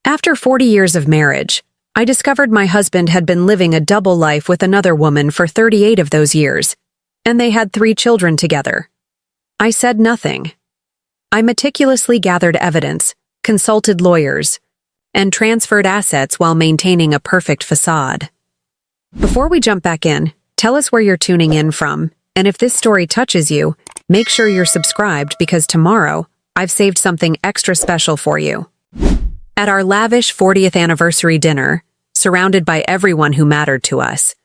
After 40 years of marriage, I discovered my husband had been living a double life with another woman for 38 of those years, and they had 3 children together. I said nothing. I meticulously gathered evidence, consulted lawyers, and transferred assets while maintaining a perfect facade. Before we jump back in, tell us where you're tuning in from, and if this story touches you, make sure you're subscribed because tomorrow, I've saved something extra special for you. At our lavish 40th anniversary dinner, surrounded by everyone who mattered to us,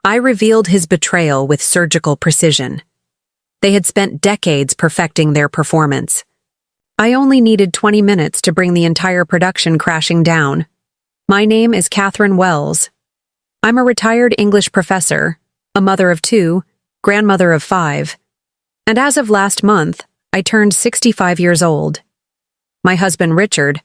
I revealed his betrayal with surgical precision. They had spent decades perfecting their performance. I only needed 20 minutes to bring the entire production crashing down. My name is Catherine Wells. I'm a retired English professor, a mother of 2, grandmother of 5, and as of last month, I turned 65 years old. My husband Richard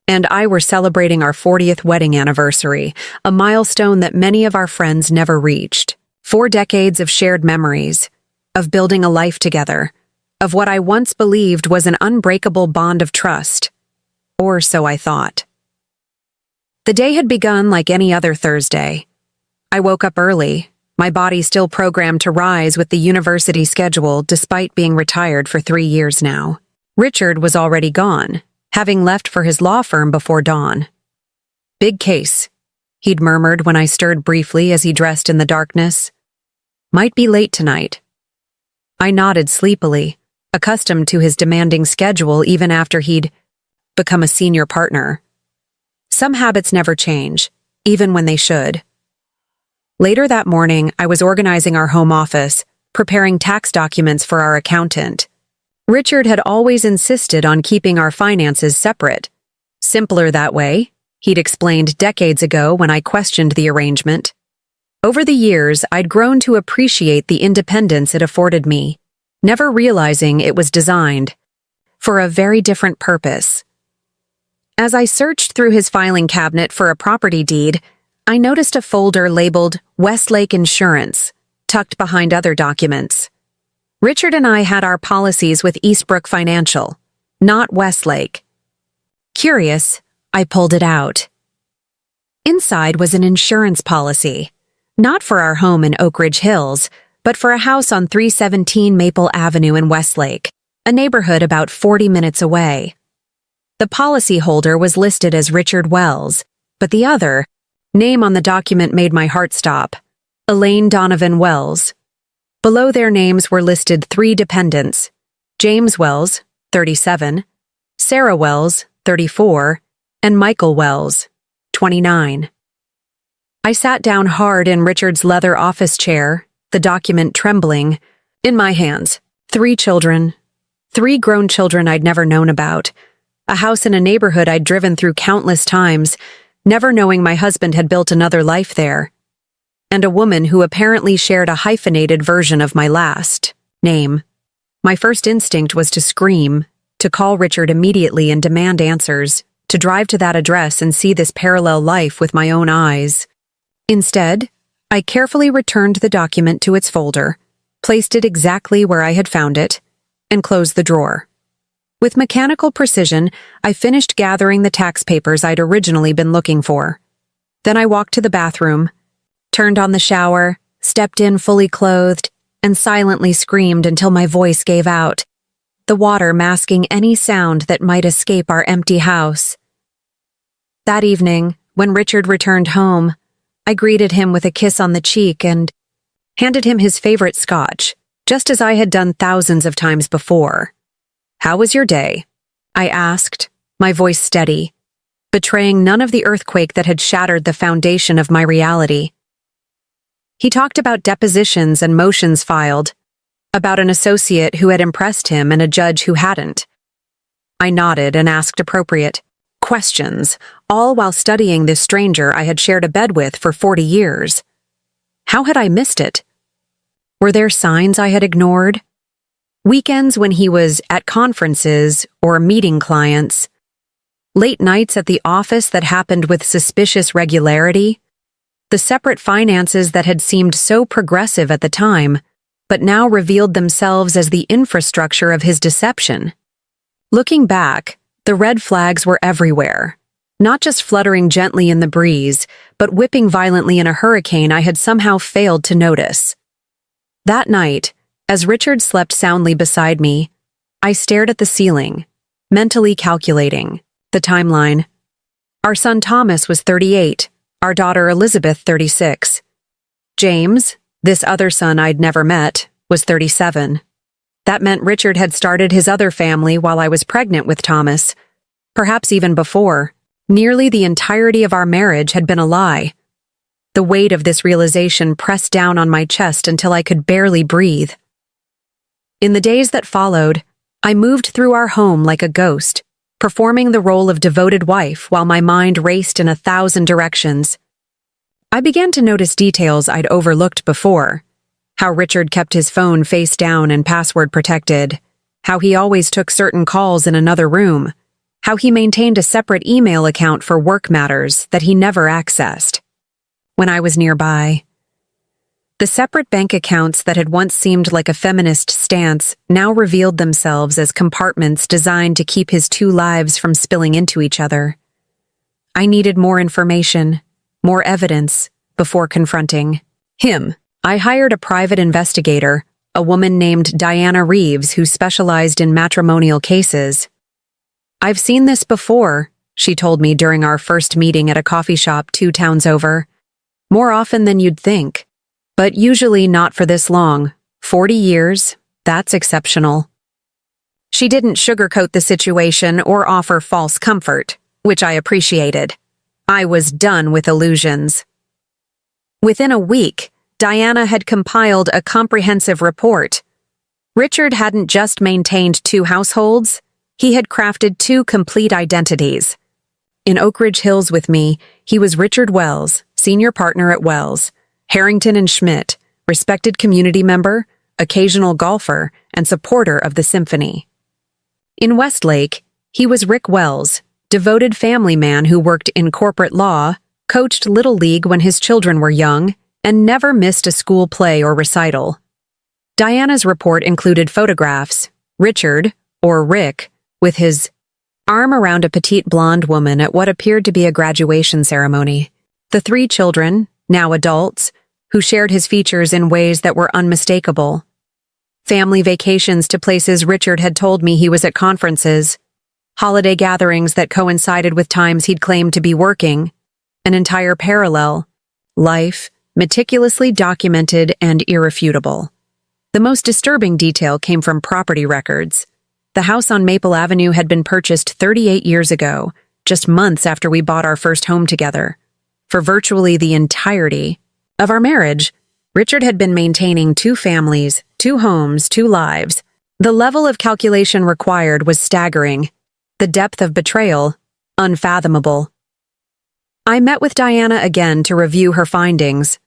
and I were celebrating our 40th wedding anniversary, a milestone that many of our friends never reached. 4 decades of shared memories, of building a life together, of what I once believed was an unbreakable bond of trust. Or so I thought. The day had begun like any other Thursday. I woke up early, my body still programmed to rise with the university schedule despite being retired for 3 years now. Richard was already gone, having left for his law firm before dawn. "Big case," he'd murmured when I stirred briefly as he dressed in the darkness. "Might be late tonight." I nodded sleepily, accustomed to his demanding schedule even after he'd become a senior partner. Some habits never change, even when they should. Later that morning, I was organizing our home office, preparing tax documents for our accountant. Richard had always insisted on keeping our finances separate. Simpler that way, he'd explained decades ago when I questioned the arrangement. Over the years, I'd grown to appreciate the independence it afforded me, never realizing it was designed for a very different purpose. As I searched through his filing cabinet for a property deed, I noticed a folder labeled Westlake Insurance, tucked behind other documents. Richard and I had our policies with Eastbrook Financial, not Westlake. Curious, I pulled it out. Inside was an insurance policy, not for our home in Oak Ridge Hills, but for a house on 317 Maple Avenue in Westlake, a neighborhood about 40 minutes away. The policyholder was listed as Richard Wells, but the other name on the document made my heart stop: Elaine Donovan Wells. Below their names were listed 3 dependents: James Wells, 37, Sarah Wells, 34, and Michael Wells, 29. I sat down hard in Richard's leather office chair, the document trembling, in my hands. 3 children, 3 grown children I'd never known about, a house in a neighborhood I'd driven through countless times, never knowing my husband had built another life there, and a woman who apparently shared a hyphenated version of my last name. My first instinct was to scream, to call Richard immediately and demand answers, to drive to that address and see this parallel life with my own eyes. Instead, I carefully returned the document to its folder, placed it exactly where I had found it, and closed the drawer. With mechanical precision, I finished gathering the tax papers I'd originally been looking for. Then I walked to the bathroom, turned on the shower, stepped in fully clothed, and silently screamed until my voice gave out, the water masking any sound that might escape our empty house. That evening, when Richard returned home, I greeted him with a kiss on the cheek and handed him his favorite scotch, just as I had done thousands of times before. "How was your day?" I asked, my voice steady, betraying none of the earthquake that had shattered the foundation of my reality. He talked about depositions and motions filed, about an associate who had impressed him and a judge who hadn't. I nodded and asked appropriate questions, all while studying this stranger I had shared a bed with for 40 years. How had I missed it? Were there signs I had ignored? Weekends when he was at conferences or meeting clients, late nights at the office that happened with suspicious regularity, the separate finances that had seemed so progressive at the time, but now revealed themselves as the infrastructure of his deception. Looking back, the red flags were everywhere. not just fluttering gently in the breeze, but whipping violently in a hurricane I had somehow failed to notice. That night, as Richard slept soundly beside me, I stared at the ceiling, mentally calculating the timeline. Our son Thomas was 38, our daughter Elizabeth 36. James, this other son I'd never met, was 37. That meant Richard had started his other family while I was pregnant with Thomas, perhaps even before. Nearly the entirety of our marriage had been a lie. The weight of this realization pressed down on my chest until I could barely breathe. In the days that followed, I moved through our home like a ghost, performing the role of devoted wife while my mind raced in 1,000 directions. I began to notice details I'd overlooked before. How Richard kept his phone face down and password protected. How he always took certain calls in another room. How he maintained a separate email account for work matters that he never accessed when I was nearby. The separate bank accounts that had once seemed like a feminist stance now revealed themselves as compartments designed to keep his two lives from spilling into each other. I needed more information, more evidence, before confronting him. I hired a private investigator, a woman named Diana Reeves who specialized in matrimonial cases. "I've seen this before," she told me during our first meeting at a coffee shop 2 towns over. "More often than you'd think. But usually not for this long. 40 years, that's exceptional." She didn't sugarcoat the situation or offer false comfort, which I appreciated. I was done with illusions. Within a week, Diana had compiled a comprehensive report. Richard hadn't just maintained 2 households, he had crafted 2 complete identities. In Oak Ridge Hills with me, he was Richard Wells, senior partner at Wells, Harrington and Schmidt, respected community member, occasional golfer, and supporter of the symphony. In Westlake, he was Rick Wells, devoted family man who worked in corporate law, coached Little League when his children were young, and never missed a school play or recital. Diana's report included photographs, Richard, or Rick, with his arm around a petite blonde woman at what appeared to be a graduation ceremony. The 3 children, now adults, who shared his features in ways that were unmistakable. Family vacations to places Richard had told me he was at conferences, holiday gatherings that coincided with times he'd claimed to be working, an entire parallel life, meticulously documented and irrefutable. The most disturbing detail came from property records. The house on Maple Avenue had been purchased 38 years ago, just months after we bought our first home together. For virtually the entirety of our marriage, Richard had been maintaining 2 families, 2 homes, 2 lives. The level of calculation required was staggering. The depth of betrayal, unfathomable. I met with Diana again to review her findings.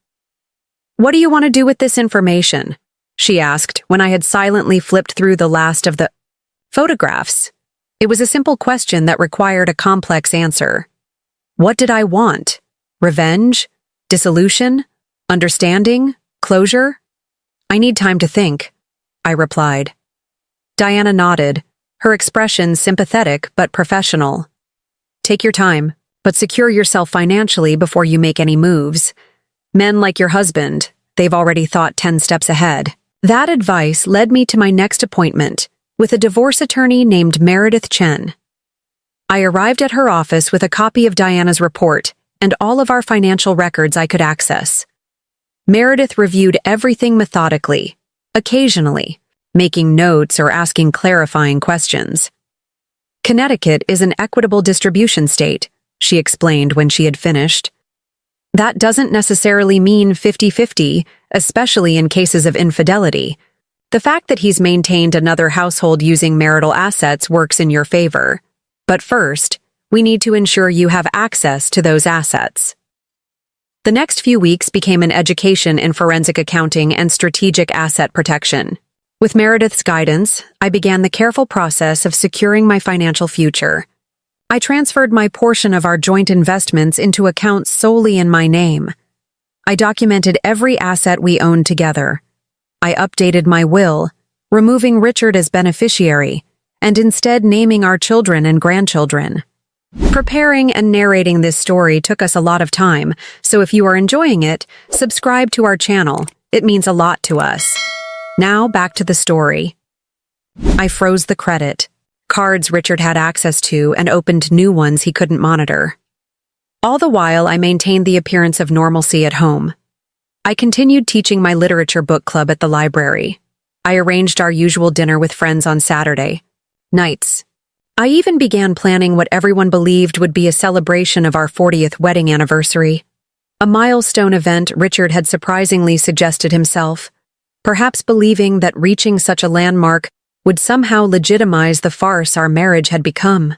"What do you want to do with this information?" she asked when I had silently flipped through the last of the photographs. It was a simple question that required a complex answer. What did I want? Revenge? Dissolution? Understanding? Closure? "I need time to think," I replied. Diana nodded, her expression sympathetic but professional. "Take your time, but secure yourself financially before you make any moves. Men like your husband, they've already thought 10 steps ahead." That advice led me to my next appointment with a divorce attorney named Meredith Chen. I arrived at her office with a copy of Diana's report and all of our financial records I could access. Meredith reviewed everything methodically, occasionally, making notes or asking clarifying questions. "Connecticut is an equitable distribution state," she explained when she had finished. "That doesn't necessarily mean 50-50, especially in cases of infidelity. The fact that he's maintained another household using marital assets works in your favor. But first, we need to ensure you have access to those assets." The next few weeks became an education in forensic accounting and strategic asset protection. With Meredith's guidance, I began the careful process of securing my financial future. I transferred my portion of our joint investments into accounts solely in my name. I documented every asset we owned together. I updated my will, removing Richard as beneficiary, and instead naming our children and grandchildren. Preparing and narrating this story took us a lot of time, so if you are enjoying it, subscribe to our channel. It means a lot to us. Now back to the story. I froze the credit, cards Richard had access to, and opened new ones he couldn't monitor. All the while, I maintained the appearance of normalcy at home. I continued teaching my literature book club at the library. I arranged our usual dinner with friends on Saturday nights. I even began planning what everyone believed would be a celebration of our 40th wedding anniversary. A milestone event Richard had surprisingly suggested himself, perhaps believing that reaching such a landmark would somehow legitimize the farce our marriage had become.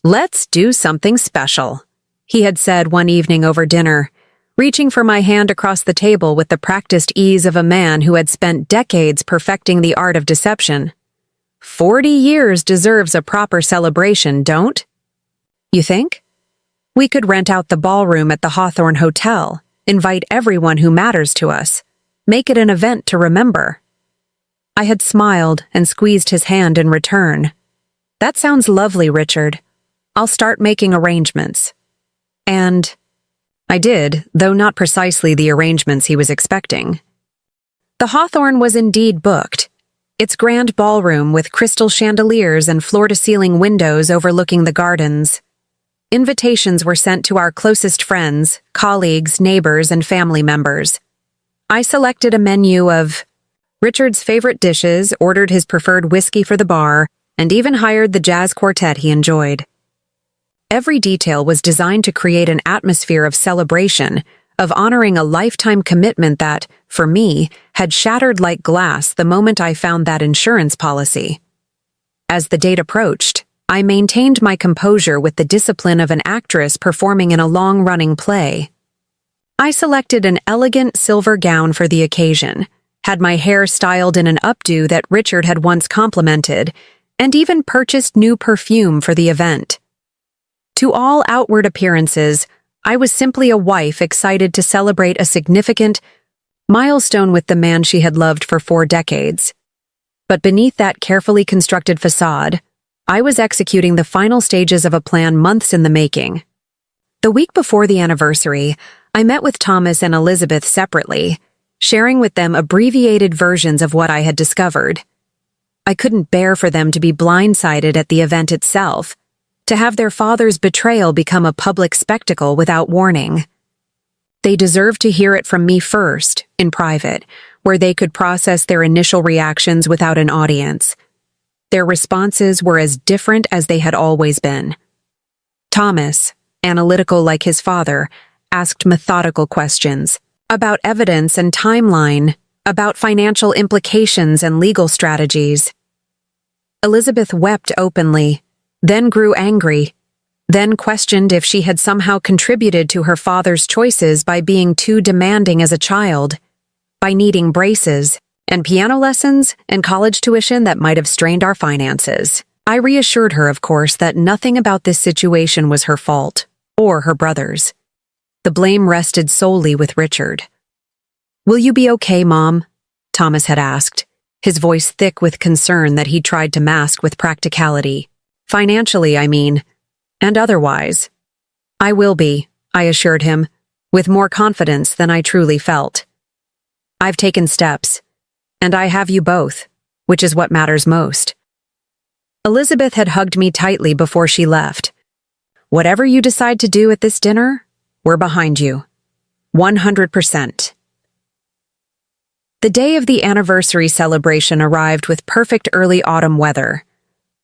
"Let's do something special," he had said one evening over dinner, reaching for my hand across the table with the practiced ease of a man who had spent decades perfecting the art of deception. 40 years deserves a proper celebration, don't? You think? We could rent out the ballroom at the Hawthorne Hotel, invite everyone who matters to us, make it an event to remember. I had smiled and squeezed his hand in return. "That sounds lovely, Richard. I'll start making arrangements." And I did, though not precisely the arrangements he was expecting. The Hawthorne was indeed booked. Its grand ballroom with crystal chandeliers and floor-to-ceiling windows overlooking the gardens. Invitations were sent to our closest friends, colleagues, neighbors, and family members. I selected a menu of Richard's favorite dishes, ordered his preferred whiskey for the bar, and even hired the jazz quartet he enjoyed. Every detail was designed to create an atmosphere of celebration, of honoring a lifetime commitment that, for me, had shattered like glass the moment I found that insurance policy. As the date approached, I maintained my composure with the discipline of an actress performing in a long-running play. I selected an elegant silver gown for the occasion, had my hair styled in an updo that Richard had once complimented, and even purchased new perfume for the event. To all outward appearances, I was simply a wife excited to celebrate a significant milestone with the man she had loved for 4 decades. But beneath that carefully constructed facade, I was executing the final stages of a plan months in the making. The week before the anniversary, I met with Thomas and Elizabeth separately, sharing with them abbreviated versions of what I had discovered. I couldn't bear for them to be blindsided at the event itself, to have their father's betrayal become a public spectacle without warning. They deserved to hear it from me first, in private, where they could process their initial reactions without an audience. Their responses were as different as they had always been. Thomas, analytical like his father, asked methodical questions about evidence and timeline, about financial implications and legal strategies. Elizabeth wept openly, then grew angry, then questioned if she had somehow contributed to her father's choices by being too demanding as a child, by needing braces and piano lessons and college tuition that might have strained our finances. I reassured her, of course, that nothing about this situation was her fault, or her brother's. The blame rested solely with Richard. "Will you be okay, Mom?" Thomas had asked, his voice thick with concern that he tried to mask with practicality. "Financially, I mean, and otherwise." "I will be," I assured him, with more confidence than I truly felt. "I've taken steps, and I have you both, which is what matters most." Elizabeth had hugged me tightly before she left. "Whatever you decide to do at this dinner, we're behind you. 100%. The day of the anniversary celebration arrived with perfect early autumn weather.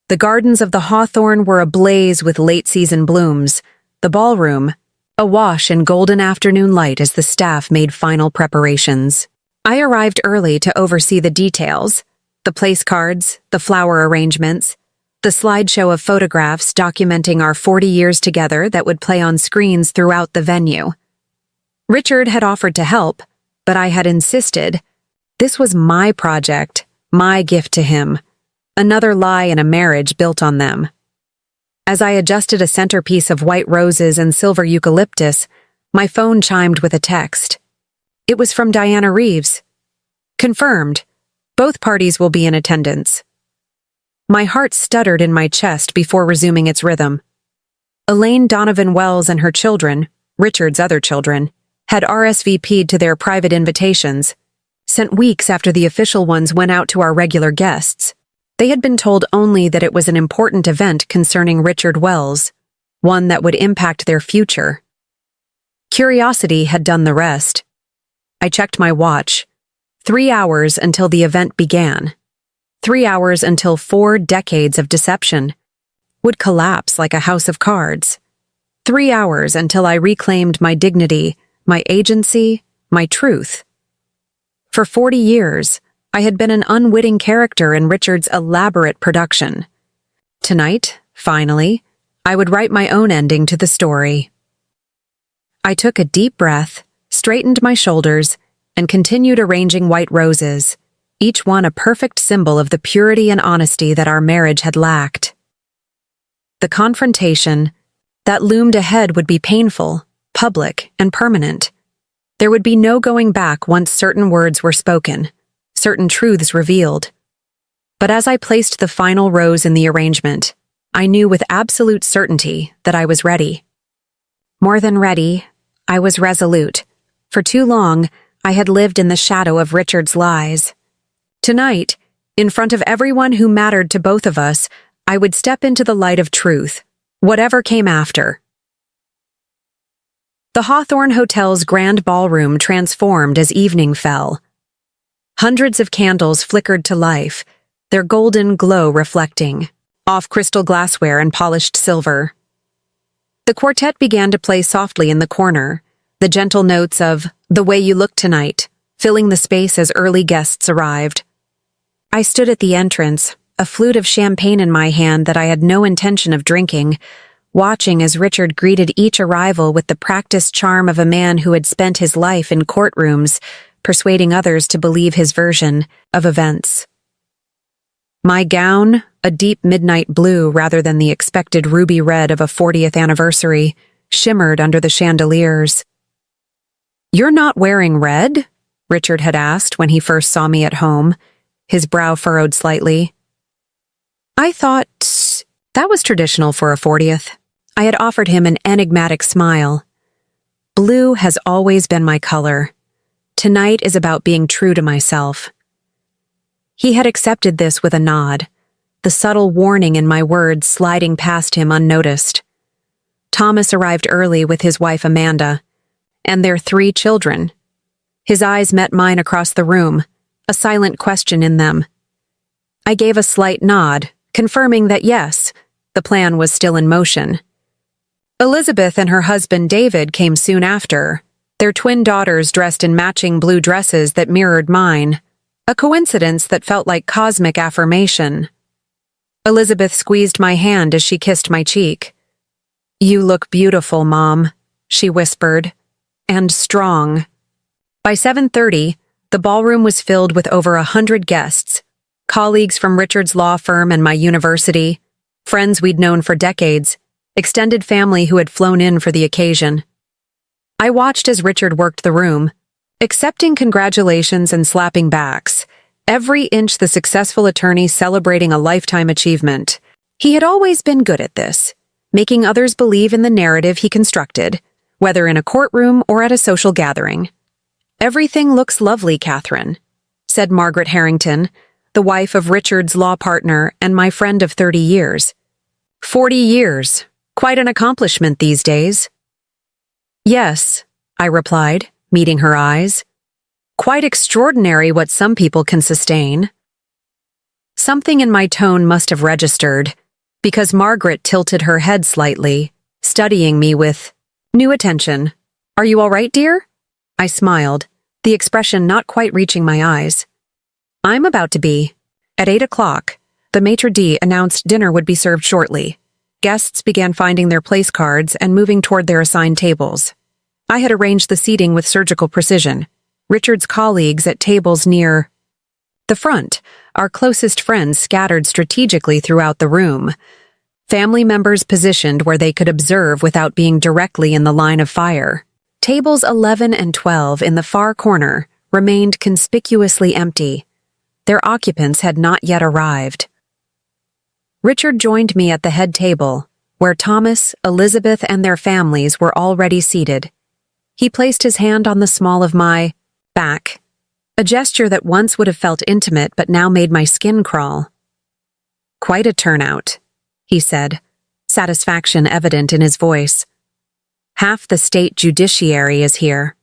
The gardens of the Hawthorne were ablaze with late-season blooms, the ballroom awash in golden afternoon light as the staff made final preparations. I arrived early to oversee the details, the place cards, the flower arrangements, the slideshow of photographs documenting our 40 years together that would play on screens throughout the venue. Richard had offered to help, but I had insisted. This was my project, my gift to him. Another lie in a marriage built on them. As I adjusted a centerpiece of white roses and silver eucalyptus, my phone chimed with a text. It was from Diana Reeves. "Confirmed. Both parties will be in attendance." My heart stuttered in my chest before resuming its rhythm. Elaine Donovan Wells and her children, Richard's other children, had RSVP'd to their private invitations, sent weeks after the official ones went out to our regular guests. They had been told only that it was an important event concerning Richard Wells, one that would impact their future. Curiosity had done the rest. I checked my watch. 3 hours until the event began. 3 hours until 4 decades of deception would collapse like a house of cards. 3 hours until I reclaimed my dignity, my agency, my truth. For 40 years, I had been an unwitting character in Richard's elaborate production. Tonight, finally, I would write my own ending to the story. I took a deep breath, straightened my shoulders, and continued arranging white roses, each one a perfect symbol of the purity and honesty that our marriage had lacked. The confrontation that loomed ahead would be painful, public, and permanent. There would be no going back once certain words were spoken, certain truths revealed. But as I placed the final rose in the arrangement, I knew with absolute certainty that I was ready. More than ready, I was resolute. For too long, I had lived in the shadow of Richard's lies. Tonight, in front of everyone who mattered to both of us, I would step into the light of truth, whatever came after. The Hawthorne Hotel's grand ballroom transformed as evening fell. Hundreds of candles flickered to life, their golden glow reflecting off crystal glassware and polished silver. The quartet began to play softly in the corner, the gentle notes of "The Way You Look Tonight" filling the space as early guests arrived. I stood at the entrance, a flute of champagne in my hand that I had no intention of drinking, watching as Richard greeted each arrival with the practiced charm of a man who had spent his life in courtrooms, persuading others to believe his version of events. My gown, a deep midnight blue rather than the expected ruby red of a 40th anniversary, shimmered under the chandeliers. "You're not wearing red?" Richard had asked when he first saw me at home, his brow furrowed slightly. I thought that was traditional for a 40th. I had offered him an enigmatic smile. Blue has always been my color. Tonight is about being true to myself. He had accepted this with a nod, the subtle warning in my words sliding past him unnoticed. Thomas arrived early with his wife Amanda, and their 3 children. His eyes met mine across the room, a silent question in them. I gave a slight nod, confirming that yes, the plan was still in motion. Elizabeth and her husband David came soon after, their twin daughters dressed in matching blue dresses that mirrored mine, a coincidence that felt like cosmic affirmation. Elizabeth squeezed my hand as she kissed my cheek. "You look beautiful, Mom," she whispered, "and strong." By 7:30, the ballroom was filled with over 100 guests, colleagues from Richard's law firm and my university, friends we'd known for decades, extended family who had flown in for the occasion. I watched as Richard worked the room, accepting congratulations and slapping backs, every inch the successful attorney celebrating a lifetime achievement. He had always been good at this, making others believe in the narrative he constructed, whether in a courtroom or at a social gathering. "Everything looks lovely, Catherine," said Margaret Harrington, the wife of Richard's law partner and my friend of 30 years. 40 years. Quite an accomplishment these days. "Yes," I replied, meeting her eyes. "Quite extraordinary what some people can sustain." Something in my tone must have registered, because Margaret tilted her head slightly, studying me with new attention. "Are you all right, dear?" I smiled, the expression not quite reaching my eyes. "I'm about to be." At 8 o'clock, the maitre d' announced dinner would be served shortly. Guests began finding their place cards and moving toward their assigned tables. I had arranged the seating with surgical precision. Richard's colleagues at tables near the front, our closest friends scattered strategically throughout the room. Family members positioned where they could observe without being directly in the line of fire. Tables 11 and 12 in the far corner remained conspicuously empty. Their occupants had not yet arrived. Richard joined me at the head table, where Thomas, Elizabeth, and their families were already seated. He placed his hand on the small of my back, a gesture that once would have felt intimate but now made my skin crawl. "Quite a turnout," he said, satisfaction evident in his voice. "Half the state judiciary is here."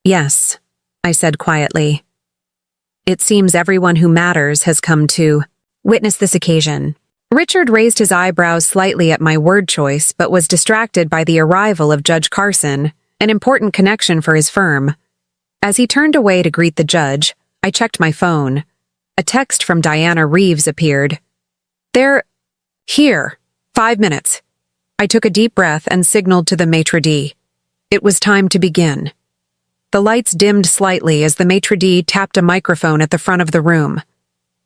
"Yes," I said quietly. "It seems everyone who matters has come to witness this occasion." Richard raised his eyebrows slightly at my word choice but was distracted by the arrival of Judge Carson, an important connection for his firm. As he turned away to greet the judge, I checked my phone. A text from Diana Reeves appeared. "They're here. 5 minutes." I took a deep breath and signaled to the maitre d'. It was time to begin. The lights dimmed slightly as the maitre d' tapped a microphone at the front of the room.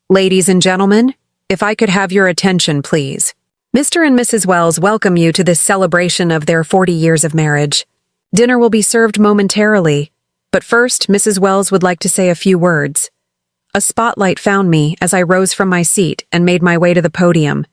"Ladies and gentlemen, if I could have your attention, please. Mr. and Mrs. Wells welcome you to this celebration of their 40 years of marriage. Dinner will be served momentarily, but first, Mrs. Wells would like to say a few words." A spotlight found me as I rose from my seat and made my way to the podium.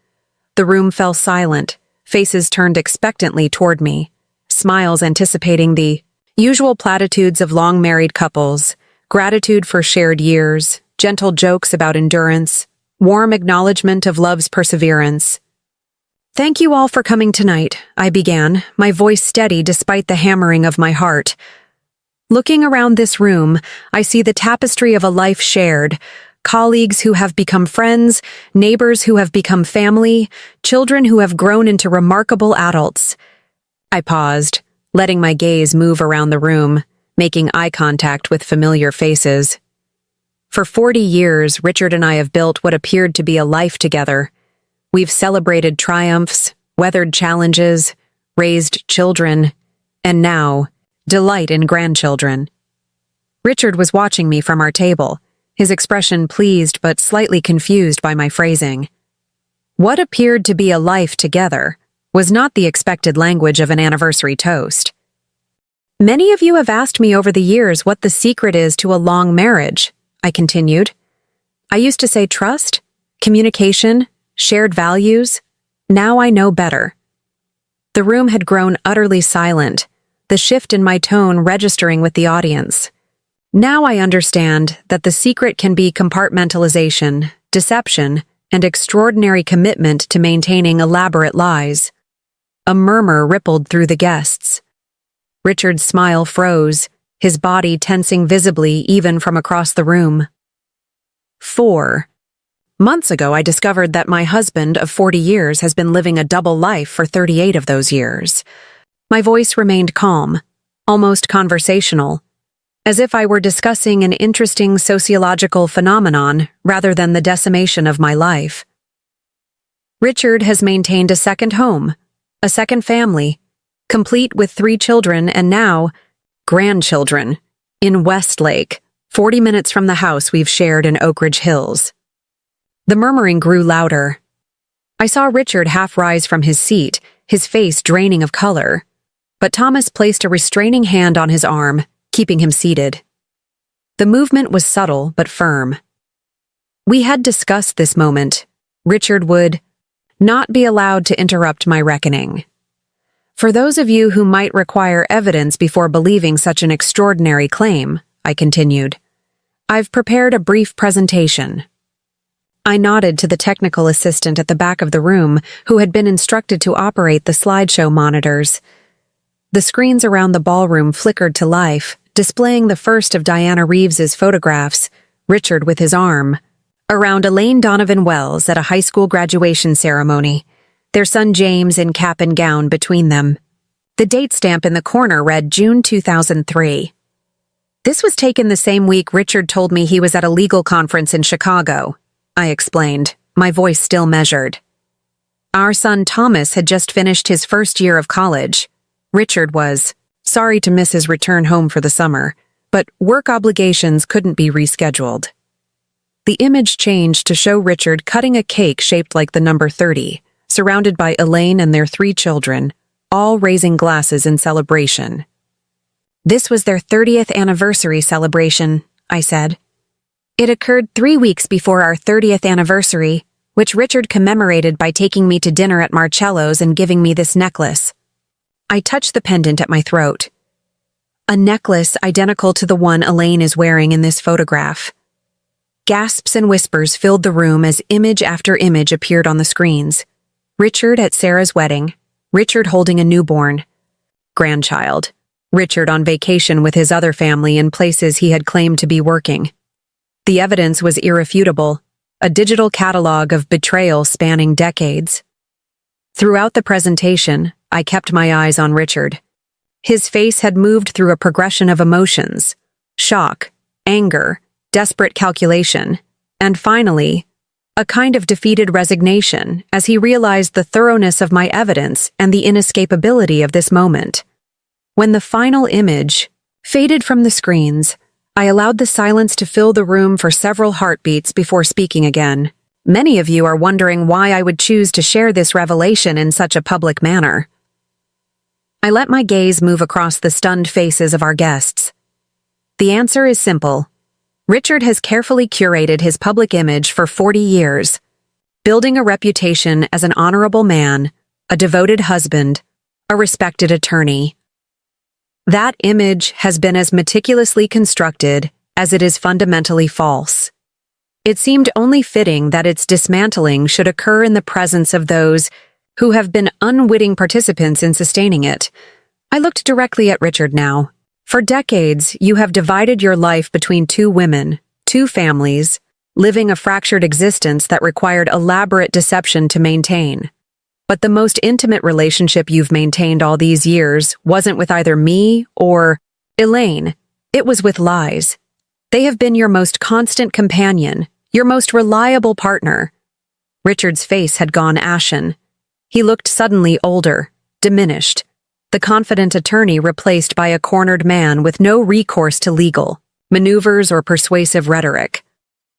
The room fell silent, faces turned expectantly toward me, smiles anticipating the usual platitudes of long-married couples, gratitude for shared years, gentle jokes about endurance, warm acknowledgement of love's perseverance. "Thank you all for coming tonight," I began, my voice steady despite the hammering of my heart. "Looking around this room, I see the tapestry of a life shared, colleagues who have become friends, neighbors who have become family, children who have grown into remarkable adults." I paused, letting my gaze move around the room, making eye contact with familiar faces. For 40 years, Richard and I have built what appeared to be a life together. We've celebrated triumphs, weathered challenges, raised children, and now, delight in grandchildren. Richard was watching me from our table, his expression pleased but slightly confused by my phrasing. What appeared to be a life together was not the expected language of an anniversary toast. "Many of you have asked me over the years what the secret is to a long marriage," I continued. "I used to say trust, communication, shared values. Now I know better." The room had grown utterly silent, the shift in my tone registering with the audience. "Now I understand that the secret can be compartmentalization, deception, and extraordinary commitment to maintaining elaborate lies." A murmur rippled through the guests. Richard's smile froze, his body tensing visibly even from across the room. 4 months ago, I discovered that my husband of 40 years has been living a double life for 38 of those years. My voice remained calm, almost conversational, as if I were discussing an interesting sociological phenomenon rather than the decimation of my life. Richard has maintained a second home, a second family, complete with 3 children and now grandchildren, in Westlake, 40 minutes from the house we've shared in Oak Ridge Hills. The murmuring grew louder. I saw Richard half rise from his seat, his face draining of color, but Thomas placed a restraining hand on his arm, keeping him seated. The movement was subtle but firm. We had discussed this moment. Richard would not be allowed to interrupt my reckoning. "For those of you who might require evidence before believing such an extraordinary claim," I continued, "I've prepared a brief presentation." I nodded to the technical assistant at the back of the room who had been instructed to operate the slideshow monitors. The screens around the ballroom flickered to life, displaying the first of Diana Reeves's photographs, Richard with his arm, around Elaine Donovan Wells at a high school graduation ceremony, their son James in cap and gown between them. The date stamp in the corner read June 2003. "This was taken the same week Richard told me he was at a legal conference in Chicago," I explained, my voice still measured. "Our son Thomas had just finished his first year of college. Richard was sorry to miss his return home for the summer, but work obligations couldn't be rescheduled." The image changed to show Richard cutting a cake shaped like the number 30, surrounded by Elaine and their 3 children, all raising glasses in celebration. "This was their 30th anniversary celebration," I said. "It occurred 3 weeks before our 30th anniversary, which Richard commemorated by taking me to dinner at Marcello's and giving me this necklace. I touched the pendant at my throat. A necklace identical to the one Elaine is wearing in this photograph. Gasps and whispers filled the room as image after image appeared on the screens. Richard at Sarah's wedding, Richard holding a newborn grandchild, Richard on vacation with his other family in places he had claimed to be working. The evidence was irrefutable, a digital catalog of betrayal spanning decades. Throughout the presentation, I kept my eyes on Richard. His face had moved through a progression of emotions: shock, anger, desperate calculation, and finally, a kind of defeated resignation as he realized the thoroughness of my evidence and the inescapability of this moment. When the final image faded from the screens, I allowed the silence to fill the room for several heartbeats before speaking again. Many of you are wondering why I would choose to share this revelation in such a public manner. I let my gaze move across the stunned faces of our guests. The answer is simple. Richard has carefully curated his public image for 40 years, building a reputation as an honorable man, a devoted husband, a respected attorney. That image has been as meticulously constructed as it is fundamentally false. It seemed only fitting that its dismantling should occur in the presence of those who have been unwitting participants in sustaining it. I looked directly at Richard now. For decades, you have divided your life between two women, two families, living a fractured existence that required elaborate deception to maintain. But the most intimate relationship you've maintained all these years wasn't with either me or Elaine. It was with lies. They have been your most constant companion, your most reliable partner. Richard's face had gone ashen. He looked suddenly older, diminished, the confident attorney replaced by a cornered man with no recourse to legal maneuvers or persuasive rhetoric.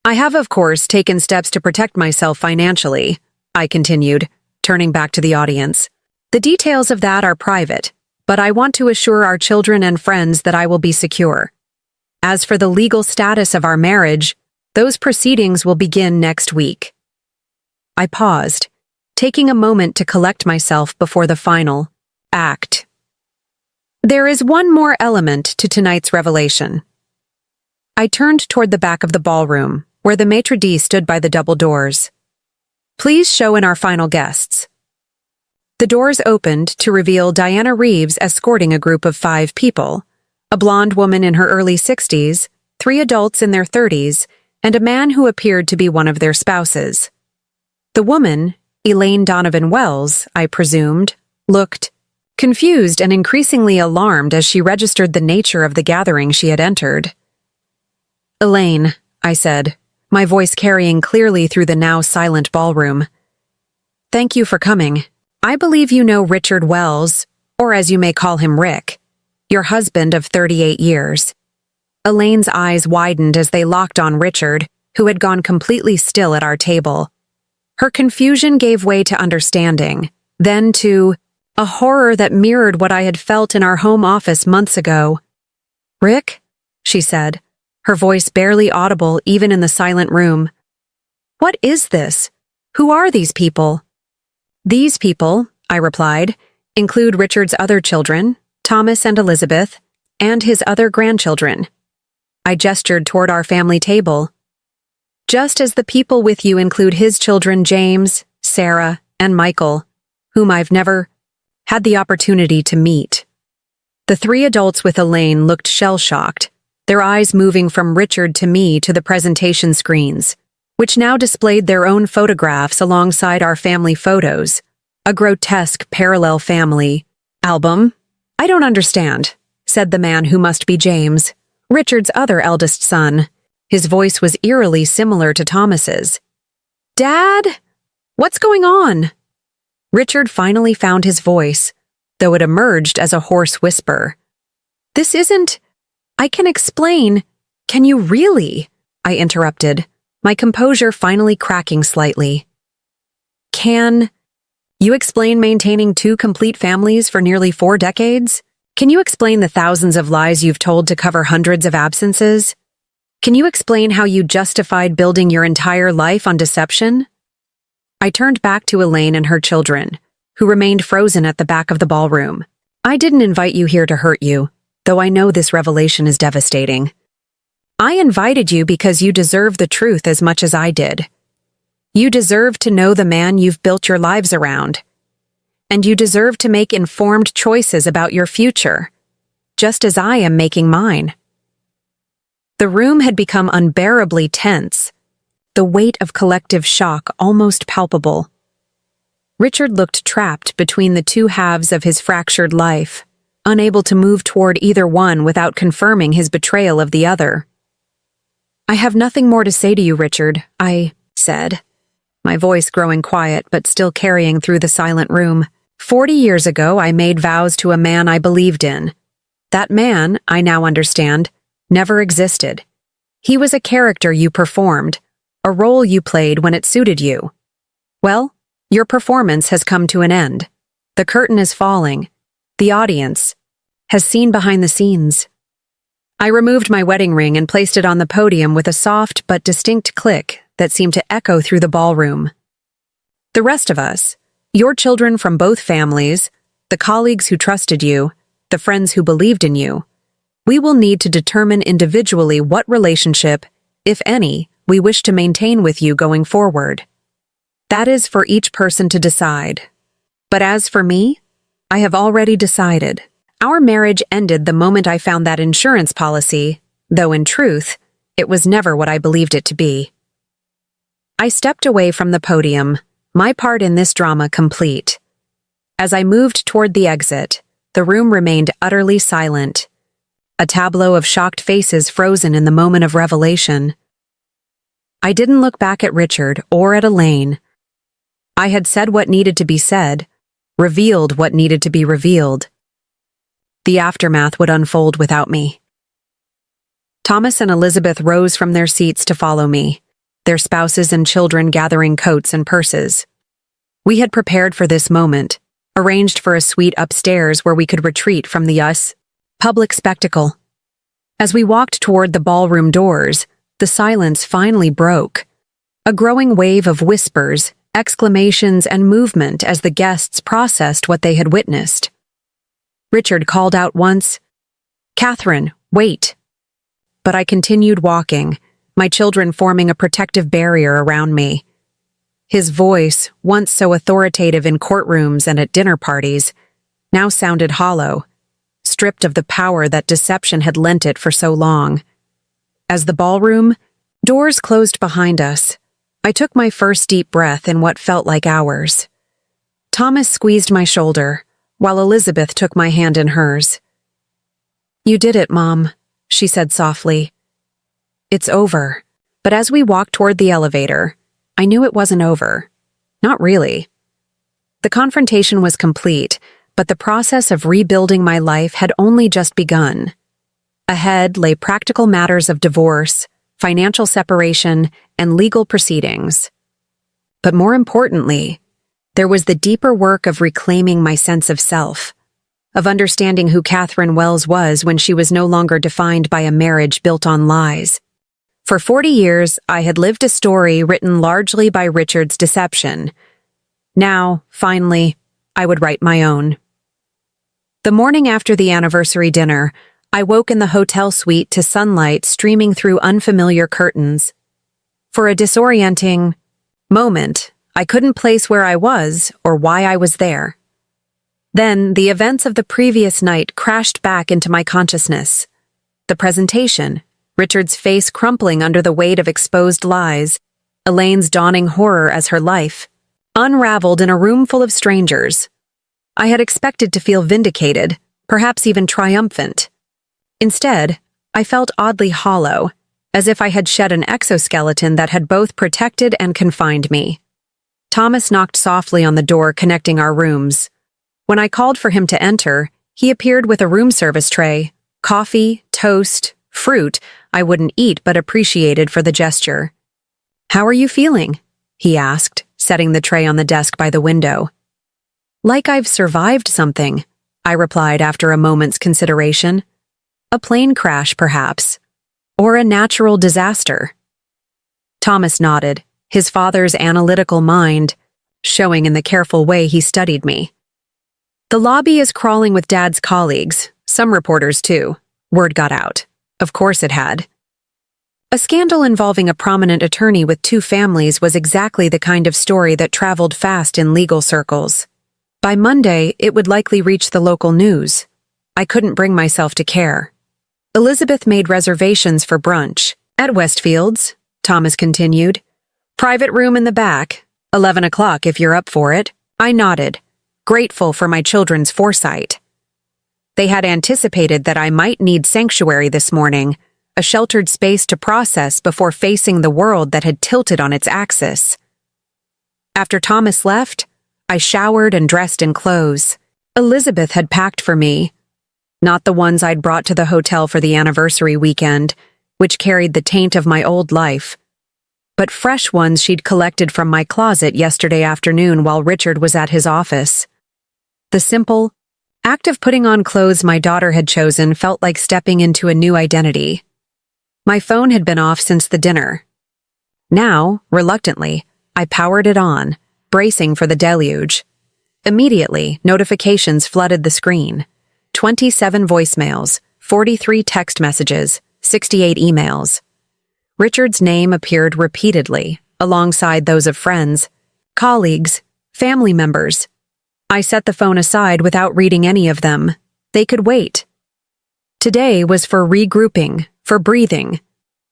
I have, of course, taken steps to protect myself financially, I continued, turning back to the audience. The details of that are private, but I want to assure our children and friends that I will be secure. As for the legal status of our marriage, those proceedings will begin next week. I paused, taking a moment to collect myself before the final act. There is one more element to tonight's revelation. I turned toward the back of the ballroom, where the maitre d' stood by the double doors. Please show in our final guests. The doors opened to reveal Diana Reeves escorting a group of 5 people, a blonde woman in her early 60s, 3 adults in their 30s, and a man who appeared to be one of their spouses. The woman, Elaine Donovan Wells, I presumed, looked confused and increasingly alarmed as she registered the nature of the gathering she had entered. Elaine, I said, my voice carrying clearly through the now silent ballroom. Thank you for coming. I believe you know Richard Wells, or as you may call him Rick, your husband of 38 years. Elaine's eyes widened as they locked on Richard, who had gone completely still at our table. Her confusion gave way to understanding, then to a horror that mirrored what I had felt in our home office months ago. Rick? She said, her voice barely audible even in the silent room. What is this? Who are these people? These people, I replied, include Richard's other children, Thomas and Elizabeth, and his other grandchildren. I gestured toward our family table. Just as the people with you include his children James, Sarah, and Michael, whom I've never had the opportunity to meet. The 3 adults with Elaine looked shell-shocked, their eyes moving from Richard to me to the presentation screens, which now displayed their own photographs alongside our family photos, a grotesque parallel family album. I don't understand, said the man who must be James, Richard's other eldest son. His voice was eerily similar to Thomas's. Dad? What's going on? Richard finally found his voice, though it emerged as a hoarse whisper. This isn't... I can explain. Can you really? I interrupted, my composure finally cracking slightly. Can you explain maintaining 2 complete families for nearly 4 decades? Can you explain the thousands of lies you've told to cover hundreds of absences? Can you explain how you justified building your entire life on deception? I turned back to Elaine and her children, who remained frozen at the back of the ballroom. I didn't invite you here to hurt you, though I know this revelation is devastating. I invited you because you deserve the truth as much as I did. You deserve to know the man you've built your lives around. And you deserve to make informed choices about your future, just as I am making mine. The room had become unbearably tense, the weight of collective shock almost palpable. Richard looked trapped between the two halves of his fractured life, unable to move toward either one without confirming his betrayal of the other. "I have nothing more to say to you, Richard," I said, my voice growing quiet but still carrying through the silent room. 40 years ago, I made vows to a man I believed in. That man, I now understand, never existed. He was a character you performed, a role you played when it suited you. Well, your performance has come to an end. The curtain is falling. The audience has seen behind the scenes. I removed my wedding ring and placed it on the podium with a soft but distinct click that seemed to echo through the ballroom. The rest of us, your children from both families, the colleagues who trusted you, the friends who believed in you, we will need to determine individually what relationship, if any, we wish to maintain with you going forward. That is for each person to decide. But as for me, I have already decided. Our marriage ended the moment I found that insurance policy, though in truth, it was never what I believed it to be. I stepped away from the podium, my part in this drama complete. As I moved toward the exit, the room remained utterly silent, a tableau of shocked faces frozen in the moment of revelation. I didn't look back at Richard or at Elaine. I had said what needed to be said, revealed what needed to be revealed. The aftermath would unfold without me. Thomas and Elizabeth rose from their seats to follow me, their spouses and children gathering coats and purses. We had prepared for this moment, arranged for a suite upstairs where we could retreat from the public spectacle. As we walked toward the ballroom doors, the silence finally broke. A growing wave of whispers, exclamations, and movement as the guests processed what they had witnessed. Richard called out once, "Catherine, wait!" But I continued walking, my children forming a protective barrier around me. His voice, once so authoritative in courtrooms and at dinner parties, now sounded hollow, stripped of the power that deception had lent it for so long. As the ballroom doors closed behind us, I took my first deep breath in what felt like hours. Thomas squeezed my shoulder, while Elizabeth took my hand in hers. "You did it, Mom," she said softly. "It's over." But as we walked toward the elevator, I knew it wasn't over. Not really. The confrontation was complete, but the process of rebuilding my life had only just begun. Ahead lay practical matters of divorce, financial separation, and legal proceedings. But more importantly, there was the deeper work of reclaiming my sense of self, of understanding who Catherine Wells was when she was no longer defined by a marriage built on lies. For 40 years, I had lived a story written largely by Richard's deception. Now, finally, I would write my own. The morning after the anniversary dinner, I woke in the hotel suite to sunlight streaming through unfamiliar curtains. For a disorienting moment, I couldn't place where I was or why I was there. Then, the events of the previous night crashed back into my consciousness. The presentation, Richard's face crumpling under the weight of exposed lies, Elaine's dawning horror as her life, unraveled in a room full of strangers. I had expected to feel vindicated, perhaps even triumphant. Instead, I felt oddly hollow, as if I had shed an exoskeleton that had both protected and confined me. Thomas knocked softly on the door connecting our rooms. When I called for him to enter, he appeared with a room service tray, coffee, toast, fruit I wouldn't eat but appreciated for the gesture. "How are you feeling?" he asked, setting the tray on the desk by the window. "Like I've survived something," I replied after a moment's consideration. "A plane crash, perhaps. Or a natural disaster." Thomas nodded, his father's analytical mind, showing in the careful way he studied me. The lobby is crawling with Dad's colleagues, some reporters too. Word got out. Of course it had. A scandal involving a prominent attorney with two families was exactly the kind of story that traveled fast in legal circles. By Monday, it would likely reach the local news. I couldn't bring myself to care. Elizabeth made reservations for brunch. At Westfield's, Thomas continued. Private room in the back, 11 o'clock if you're up for it. I nodded, grateful for my children's foresight. They had anticipated that I might need sanctuary this morning, a sheltered space to process before facing the world that had tilted on its axis. After Thomas left, I showered and dressed in clothes. Elizabeth had packed for me, not the ones I'd brought to the hotel for the anniversary weekend, which carried the taint of my old life, but fresh ones she'd collected from my closet yesterday afternoon while Richard was at his office. The simple act of putting on clothes my daughter had chosen felt like stepping into a new identity. My phone had been off since the dinner. Now, reluctantly, I powered it on, bracing for the deluge. Immediately, notifications flooded the screen. 27 voicemails, 43 text messages, 68 emails. Richard's name appeared repeatedly, alongside those of friends, colleagues, family members. I set the phone aside without reading any of them. They could wait. Today was for regrouping, for breathing,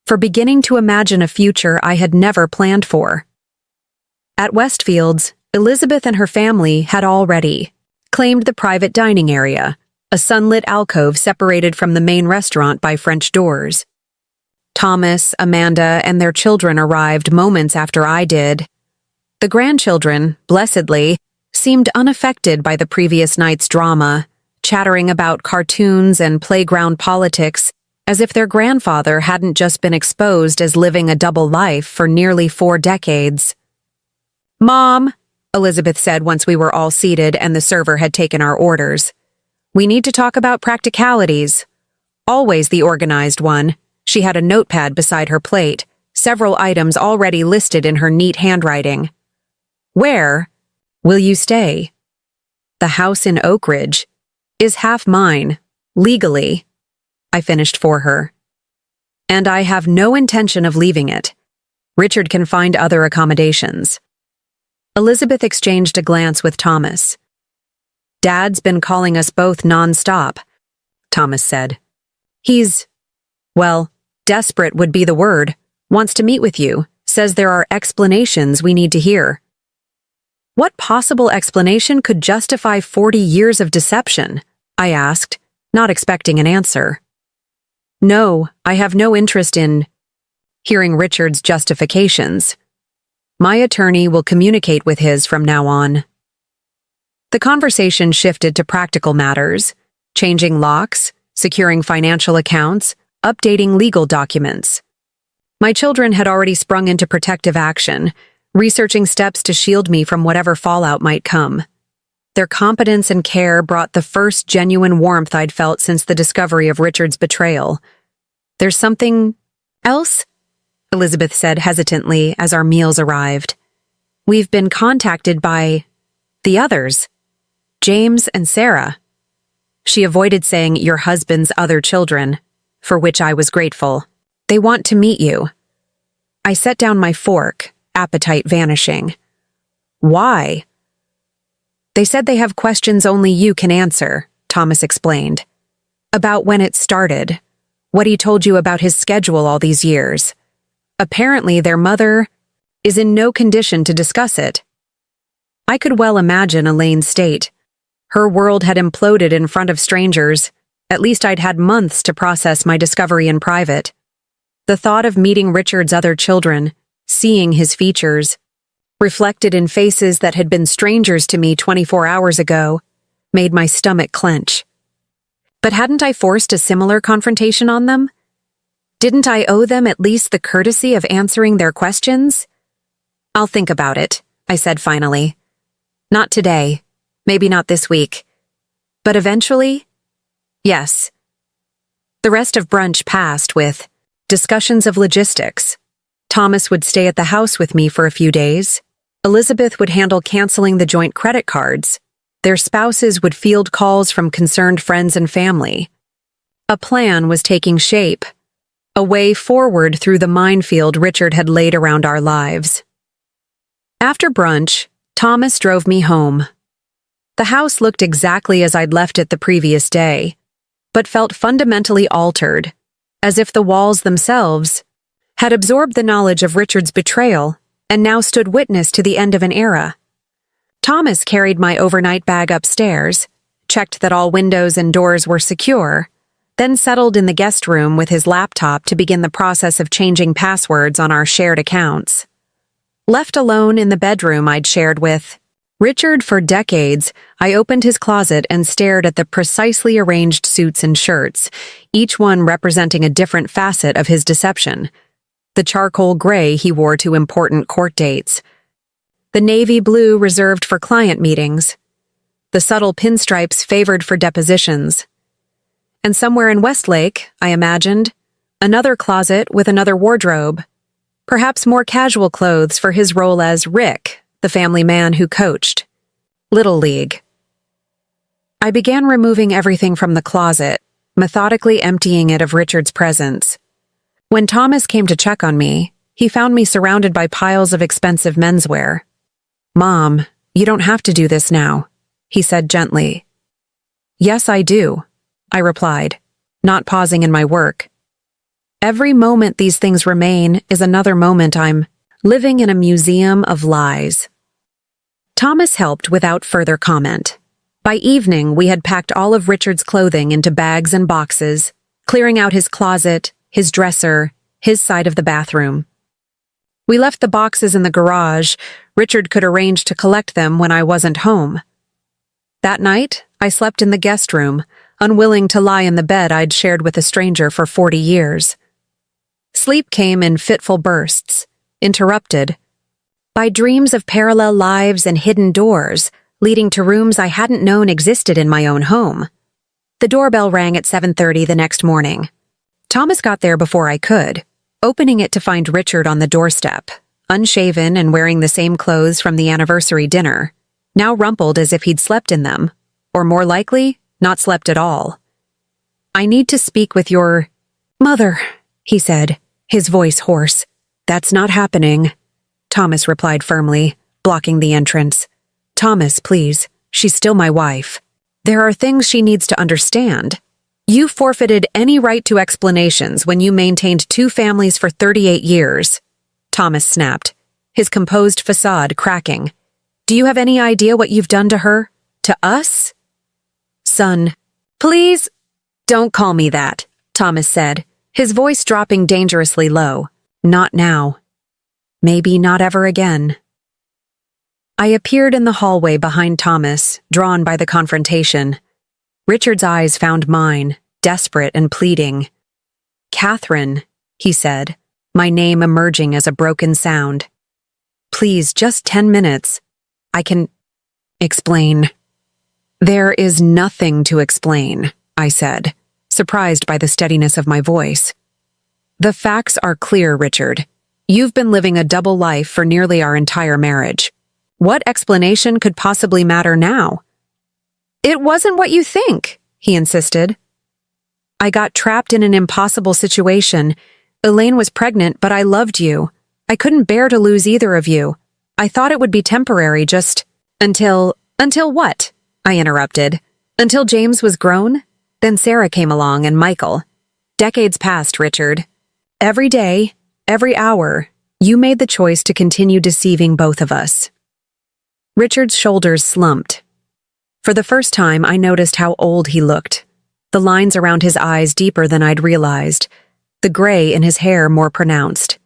for beginning to imagine a future I had never planned for. At Westfield's, Elizabeth and her family had already claimed the private dining area, a sunlit alcove separated from the main restaurant by French doors. Thomas, Amanda, and their children arrived moments after I did. The grandchildren, blessedly, seemed unaffected by the previous night's drama, chattering about cartoons and playground politics, as if their grandfather hadn't just been exposed as living a double life for nearly 4 decades. "Mom," Elizabeth said once we were all seated and the server had taken our orders, "we need to talk about practicalities." Always the organized one, she had a notepad beside her plate, several items already listed in her neat handwriting. "Where will you stay?" "The house in Oak Ridge is half mine, legally," I finished for her. "And I have no intention of leaving it. Richard can find other accommodations." Elizabeth exchanged a glance with Thomas. "Dad's been calling us both non-stop," Thomas said. "He's, well, desperate would be the word, wants to meet with you, says there are explanations we need to hear." "What possible explanation could justify 40 years of deception?" I asked, not expecting an answer. "No, I have no interest in hearing Richard's justifications. My attorney will communicate with his from now on." The conversation shifted to practical matters, changing locks, securing financial accounts, updating legal documents. My children had already sprung into protective action, researching steps to shield me from whatever fallout might come. Their competence and care brought the first genuine warmth I'd felt since the discovery of Richard's betrayal. "There's something else?" Elizabeth said hesitantly as our meals arrived. "We've been contacted by the others, James and Sarah." She avoided saying your husband's other children, for which I was grateful. "They want to meet you." I set down my fork, appetite vanishing. "Why?" "They said they have questions only you can answer," Thomas explained. "About when it started, what he told you about his schedule all these years. Apparently their mother is in no condition to discuss it." I could well imagine Elaine's state. Her world had imploded in front of strangers. At least I'd had months to process my discovery in private. The thought of meeting Richard's other children, seeing his features, reflected in faces that had been strangers to me 24 hours ago, made my stomach clench. But hadn't I forced a similar confrontation on them? Didn't I owe them at least the courtesy of answering their questions? "I'll think about it," I said finally. "Not today, maybe not this week. But eventually, yes." The rest of brunch passed with discussions of logistics. Thomas would stay at the house with me for a few days. Elizabeth would handle canceling the joint credit cards. Their spouses would field calls from concerned friends and family. A plan was taking shape, a way forward through the minefield Richard had laid around our lives. After brunch, Thomas drove me home. The house looked exactly as I'd left it the previous day, but felt fundamentally altered, as if the walls themselves had absorbed the knowledge of Richard's betrayal and now stood witness to the end of an era. Thomas carried my overnight bag upstairs, checked that all windows and doors were secure, then settled in the guest room with his laptop to begin the process of changing passwords on our shared accounts. Left alone in the bedroom I'd shared with Richard for decades, I opened his closet and stared at the precisely arranged suits and shirts, each one representing a different facet of his deception. The charcoal gray he wore to important court dates, the navy blue reserved for client meetings, the subtle pinstripes favored for depositions. And somewhere in Westlake, I imagined, another closet with another wardrobe, perhaps more casual clothes for his role as Rick, the family man who coached Little League. I began removing everything from the closet, methodically emptying it of Richard's presence. When Thomas came to check on me, he found me surrounded by piles of expensive menswear. "Mom, you don't have to do this now," he said gently. "Yes, I do," I replied, not pausing in my work. Every moment these things remain is another moment I'm living in a museum of lies. Thomas helped without further comment. By evening, we had packed all of Richard's clothing into bags and boxes, clearing out his closet, his dresser, his side of the bathroom. We left the boxes in the garage. Richard could arrange to collect them when I wasn't home. That night, I slept in the guest room, unwilling to lie in the bed I'd shared with a stranger for 40 years. Sleep came in fitful bursts, interrupted by dreams of parallel lives and hidden doors leading to rooms I hadn't known existed in my own home. The doorbell rang at 7:30 the next morning. Thomas got there before I could, opening it to find Richard on the doorstep, unshaven and wearing the same clothes from the anniversary dinner, now rumpled as if he'd slept in them, or more likely, not slept at all. "I need to speak with your mother," he said, his voice hoarse. "That's not happening," Thomas replied firmly, blocking the entrance. "Thomas, please, she's still my wife. There are things she needs to understand. You forfeited any right to explanations when you maintained two families for 38 years, Thomas snapped, his composed facade cracking. "Do you have any idea what you've done to her? To us?" "Son, please, don't call me that," Thomas said, his voice dropping dangerously low. "Not now. Maybe not ever again." I appeared in the hallway behind Thomas, drawn by the confrontation. Richard's eyes found mine, desperate and pleading. "Catherine," he said, my name emerging as a broken sound. "Please, just 10 minutes. I can explain." "There is nothing to explain," I said, surprised by the steadiness of my voice. "The facts are clear, Richard. You've been living a double life for nearly our entire marriage. What explanation could possibly matter now?" "It wasn't what you think," he insisted. "I got trapped in an impossible situation. Elaine was pregnant, but I loved you. I couldn't bear to lose either of you. I thought it would be temporary, just until what?" I interrupted. "Until James was grown? Then Sarah came along and Michael. Decades passed, Richard. Every day, every hour, you made the choice to continue deceiving both of us." Richard's shoulders slumped. For the first time, I noticed how old he looked, the lines around his eyes deeper than I'd realized, the gray in his hair more pronounced.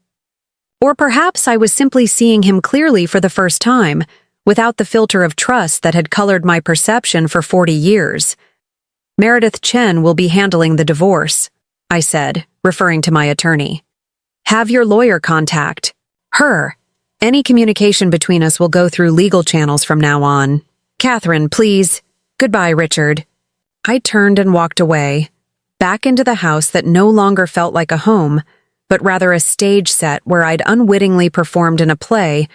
Or perhaps I was simply seeing him clearly for the first time, without the filter of trust that had colored my perception for 40 years. "Meredith Chen will be handling the divorce," I said, referring to my attorney. "Have your lawyer contact her. Any communication between us will go through legal channels from now on. Catherine, please. Goodbye, Richard." I turned and walked away, back into the house that no longer felt like a home, but rather a stage set where I'd unwittingly performed in a play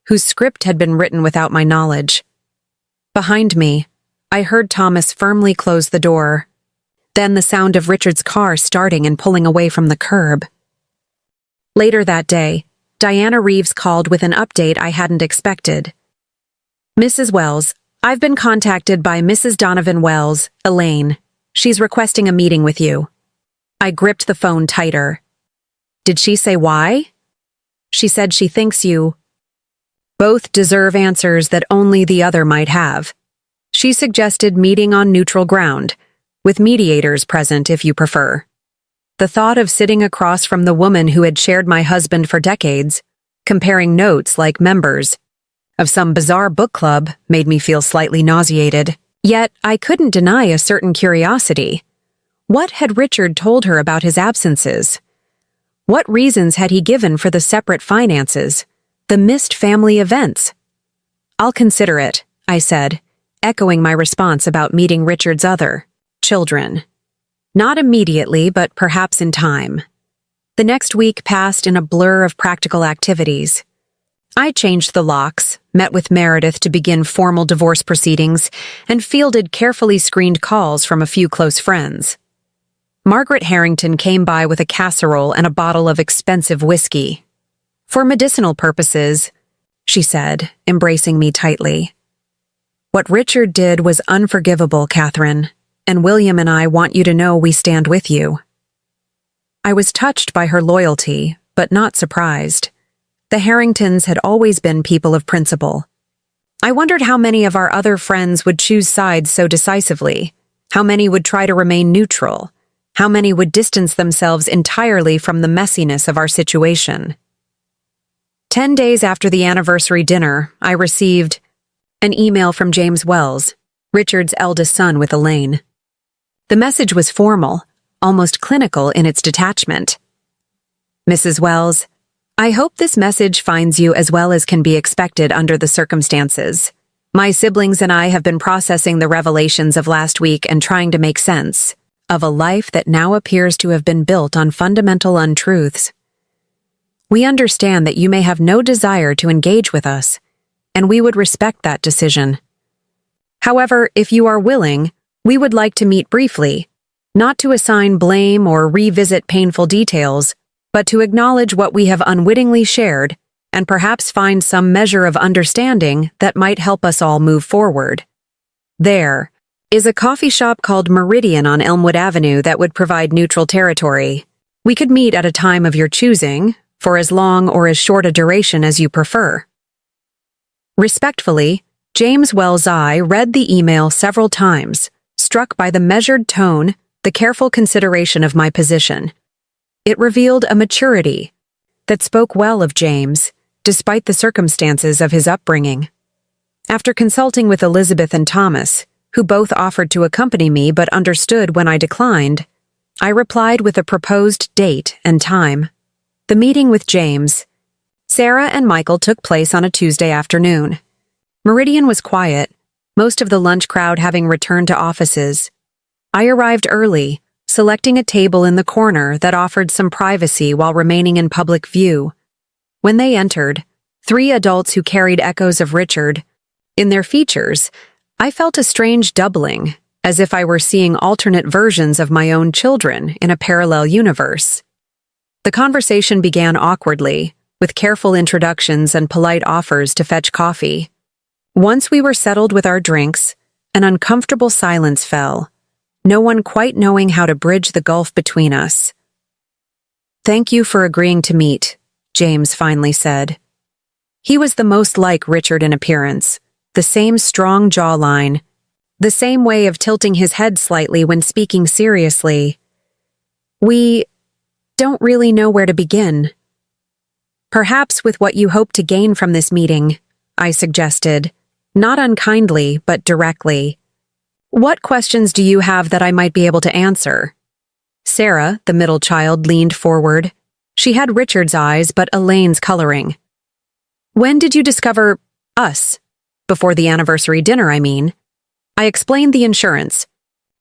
whose script had been written without my knowledge. Behind me, I heard Thomas firmly close the door, then the sound of Richard's car starting and pulling away from the curb. Later that day, Diana Reeves called with an update I hadn't expected. "Mrs. Wells, I've been contacted by Mrs. Donovan Wells, Elaine. She's requesting a meeting with you." I gripped the phone tighter. "Did she say why?" "She said she thinks you both deserve answers that only the other might have. She suggested meeting on neutral ground, with mediators present if you prefer." The thought of sitting across from the woman who had shared my husband for decades, comparing notes like members of some bizarre book club, made me feel slightly nauseated. Yet I couldn't deny a certain curiosity. What had Richard told her about his absences? What reasons had he given for the separate finances, the missed family events? "I'll consider it," I said, echoing my response about meeting Richard's other children. Not immediately, but perhaps in time. The next week passed in a blur of practical activities. I changed the locks, met with Meredith to begin formal divorce proceedings, and fielded carefully screened calls from a few close friends. Margaret Harrington came by with a casserole and a bottle of expensive whiskey. "For medicinal purposes," she said, embracing me tightly. "What Richard did was unforgivable, Catherine, and William and I want you to know we stand with you." I was touched by her loyalty, but not surprised. The Harringtons had always been people of principle. I wondered how many of our other friends would choose sides so decisively, how many would try to remain neutral, how many would distance themselves entirely from the messiness of our situation. 10 days after the anniversary dinner, I received an email from James Wells, Richard's eldest son with Elaine. The message was formal, almost clinical in its detachment. "Mrs. Wells, I hope this message finds you as well as can be expected under the circumstances. My siblings and I have been processing the revelations of last week and trying to make sense of a life that now appears to have been built on fundamental untruths. We understand that you may have no desire to engage with us, and we would respect that decision. However, if you are willing, we would like to meet briefly, not to assign blame or revisit painful details, but to acknowledge what we have unwittingly shared and perhaps find some measure of understanding that might help us all move forward. There is a coffee shop called Meridian on Elmwood Avenue that would provide neutral territory. We could meet at a time of your choosing, for as long or as short a duration as you prefer." Respectfully, James Wells I read the email several times, struck by the measured tone, the careful consideration of my position. It revealed a maturity that spoke well of James, despite the circumstances of his upbringing. After consulting with Elizabeth and Thomas, who both offered to accompany me but understood when I declined, I replied with a proposed date and time. The meeting with James, Sarah, and Michael took place on a Tuesday afternoon. Meridian was quiet, most of the lunch crowd having returned to offices. I arrived early, selecting a table in the corner that offered some privacy while remaining in public view. When they entered, 3 adults who carried echoes of Richard in their features, I felt a strange doubling, as if I were seeing alternate versions of my own children in a parallel universe. The conversation began awkwardly, with careful introductions and polite offers to fetch coffee. Once we were settled with our drinks, an uncomfortable silence fell, no one quite knowing how to bridge the gulf between us. "Thank you for agreeing to meet," James finally said. He was the most like Richard in appearance, the same strong jawline, the same way of tilting his head slightly when speaking seriously. "We don't really know where to begin." "Perhaps with what you hope to gain from this meeting," I suggested, not unkindly but directly. "What questions do you have that I might be able to answer?" Sarah, the middle child, leaned forward. She had Richard's eyes but Elaine's coloring. "When did you discover us? Before the anniversary dinner, I mean." I explained the insurance,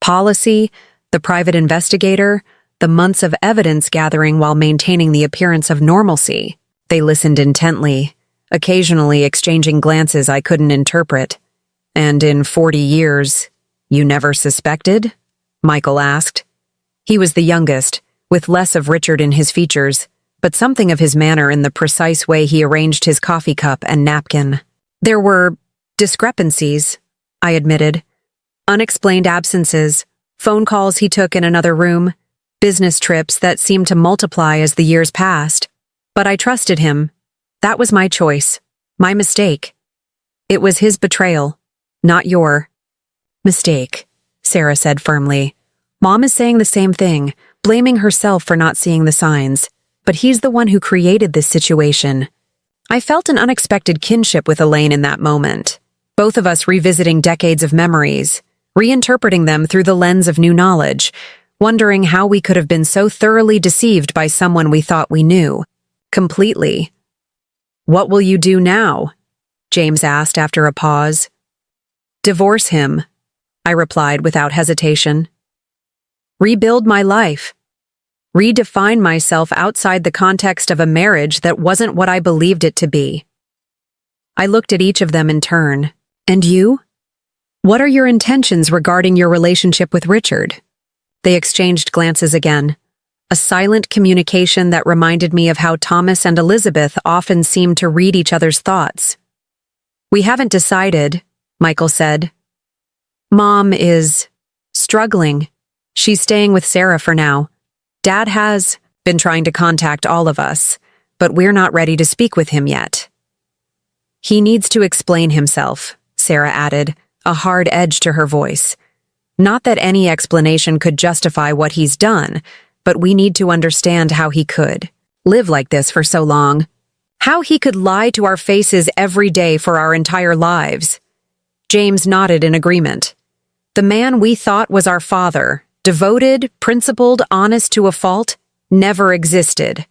policy, the private investigator, the months of evidence gathering while maintaining the appearance of normalcy. They listened intently. occasionally exchanging glances I couldn't interpret. "And in 40 years, you never suspected?" Michael asked. He was the youngest, with less of Richard in his features, but something of his manner in the precise way he arranged his coffee cup and napkin. "There were discrepancies," I admitted. "Unexplained absences, phone calls he took in another room, business trips that seemed to multiply as the years passed. But I trusted him. That was my choice, my mistake. It was his betrayal, not your mistake," Sarah said firmly. "Mom is saying the same thing, blaming herself for not seeing the signs, but he's the one who created this situation." I felt an unexpected kinship with Elaine in that moment, both of us revisiting decades of memories, reinterpreting them through the lens of new knowledge, wondering how we could have been so thoroughly deceived by someone we thought we knew, completely. "What will you do now?" James asked after a pause. "Divorce him," I replied without hesitation. "Rebuild my life. Redefine myself outside the context of a marriage that wasn't what I believed it to be." I looked at each of them in turn. "And you? What are your intentions regarding your relationship with Richard?" They exchanged glances again, a silent communication that reminded me of how Thomas and Elizabeth often seemed to read each other's thoughts. "We haven't decided," Michael said. "Mom is struggling. She's staying with Sarah for now. Dad has been trying to contact all of us, but we're not ready to speak with him yet." "He needs to explain himself," Sarah added, a hard edge to her voice. "Not that any explanation could justify what he's done, but we need to understand how he could live like this for so long. How he could lie to our faces every day for our entire lives." James nodded in agreement. "The man we thought was our father, devoted, principled, honest to a fault, never existed.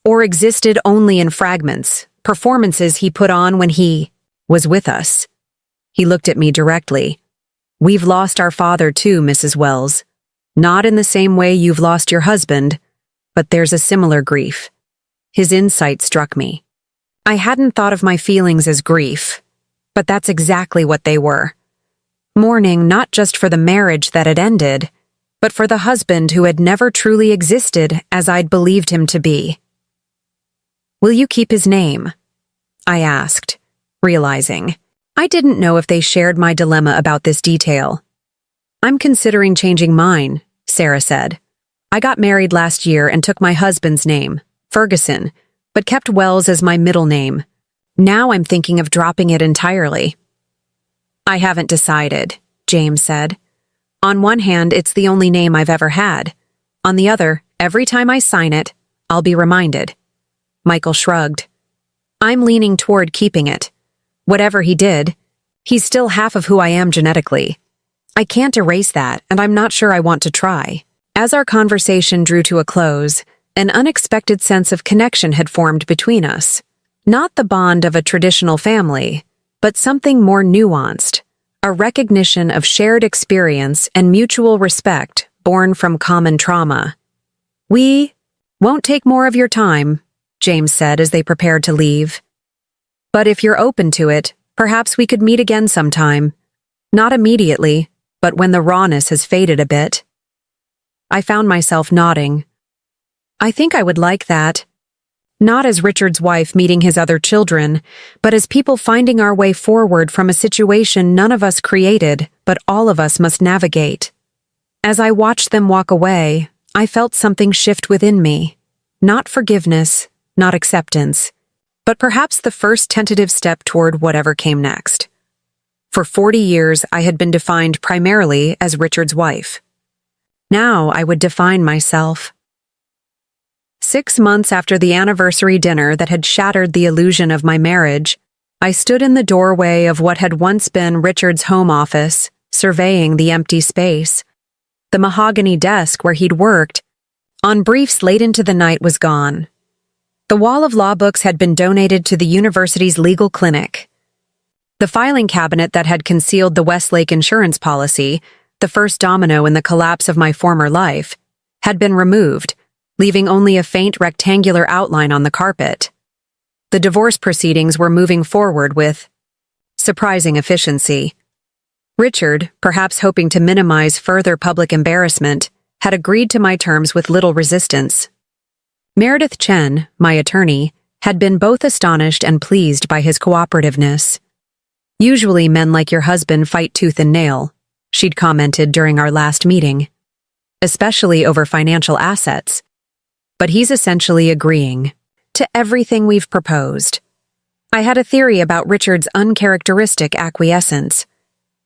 Or existed only in fragments, performances he put on when he was with us." He looked at me directly. "We've lost our father too, Mrs. Wells. Not in the same way you've lost your husband, but there's a similar grief." His insight struck me. I hadn't thought of my feelings as grief, but that's exactly what they were. Mourning not just for the marriage that had ended, but for the husband who had never truly existed as I'd believed him to be. "Will you keep his name?" I asked, realizing I didn't know if they shared my dilemma about this detail. "I'm considering changing mine," Sarah said. "I got married last year and took my husband's name, Ferguson, but kept Wells as my middle name. Now I'm thinking of dropping it entirely." "I haven't decided," James said. "On one hand, it's the only name I've ever had. On the other, every time I sign it, I'll be reminded." Michael shrugged. "I'm leaning toward keeping it. Whatever he did, he's still half of who I am genetically. I can't erase that, and I'm not sure I want to try." As our conversation drew to a close, an unexpected sense of connection had formed between us. Not the bond of a traditional family, but something more nuanced, a recognition of shared experience and mutual respect born from common trauma. "We won't take more of your time," James said as they prepared to leave. "But if you're open to it, perhaps we could meet again sometime. Not immediately, but when the rawness has faded a bit." I found myself nodding. "I think I would like that. Not as Richard's wife meeting his other children, but as people finding our way forward from a situation none of us created, but all of us must navigate." As I watched them walk away, I felt something shift within me. Not forgiveness, not acceptance, but perhaps the first tentative step toward whatever came next. For 40 years, I had been defined primarily as Richard's wife. Now I would define myself. 6 months after the anniversary dinner that had shattered the illusion of my marriage, I stood in the doorway of what had once been Richard's home office, surveying the empty space. The mahogany desk where he'd worked, on briefs late into the night, was gone. The wall of law books had been donated to the university's legal clinic. The filing cabinet that had concealed the Westlake insurance policy, the first domino in the collapse of my former life, had been removed, leaving only a faint rectangular outline on the carpet. The divorce proceedings were moving forward with surprising efficiency. Richard, perhaps hoping to minimize further public embarrassment, had agreed to my terms with little resistance. Meredith Chen, my attorney, had been both astonished and pleased by his cooperativeness. "Usually men like your husband fight tooth and nail," she'd commented during our last meeting, "especially over financial assets. But he's essentially agreeing to everything we've proposed." I had a theory about Richard's uncharacteristic acquiescence.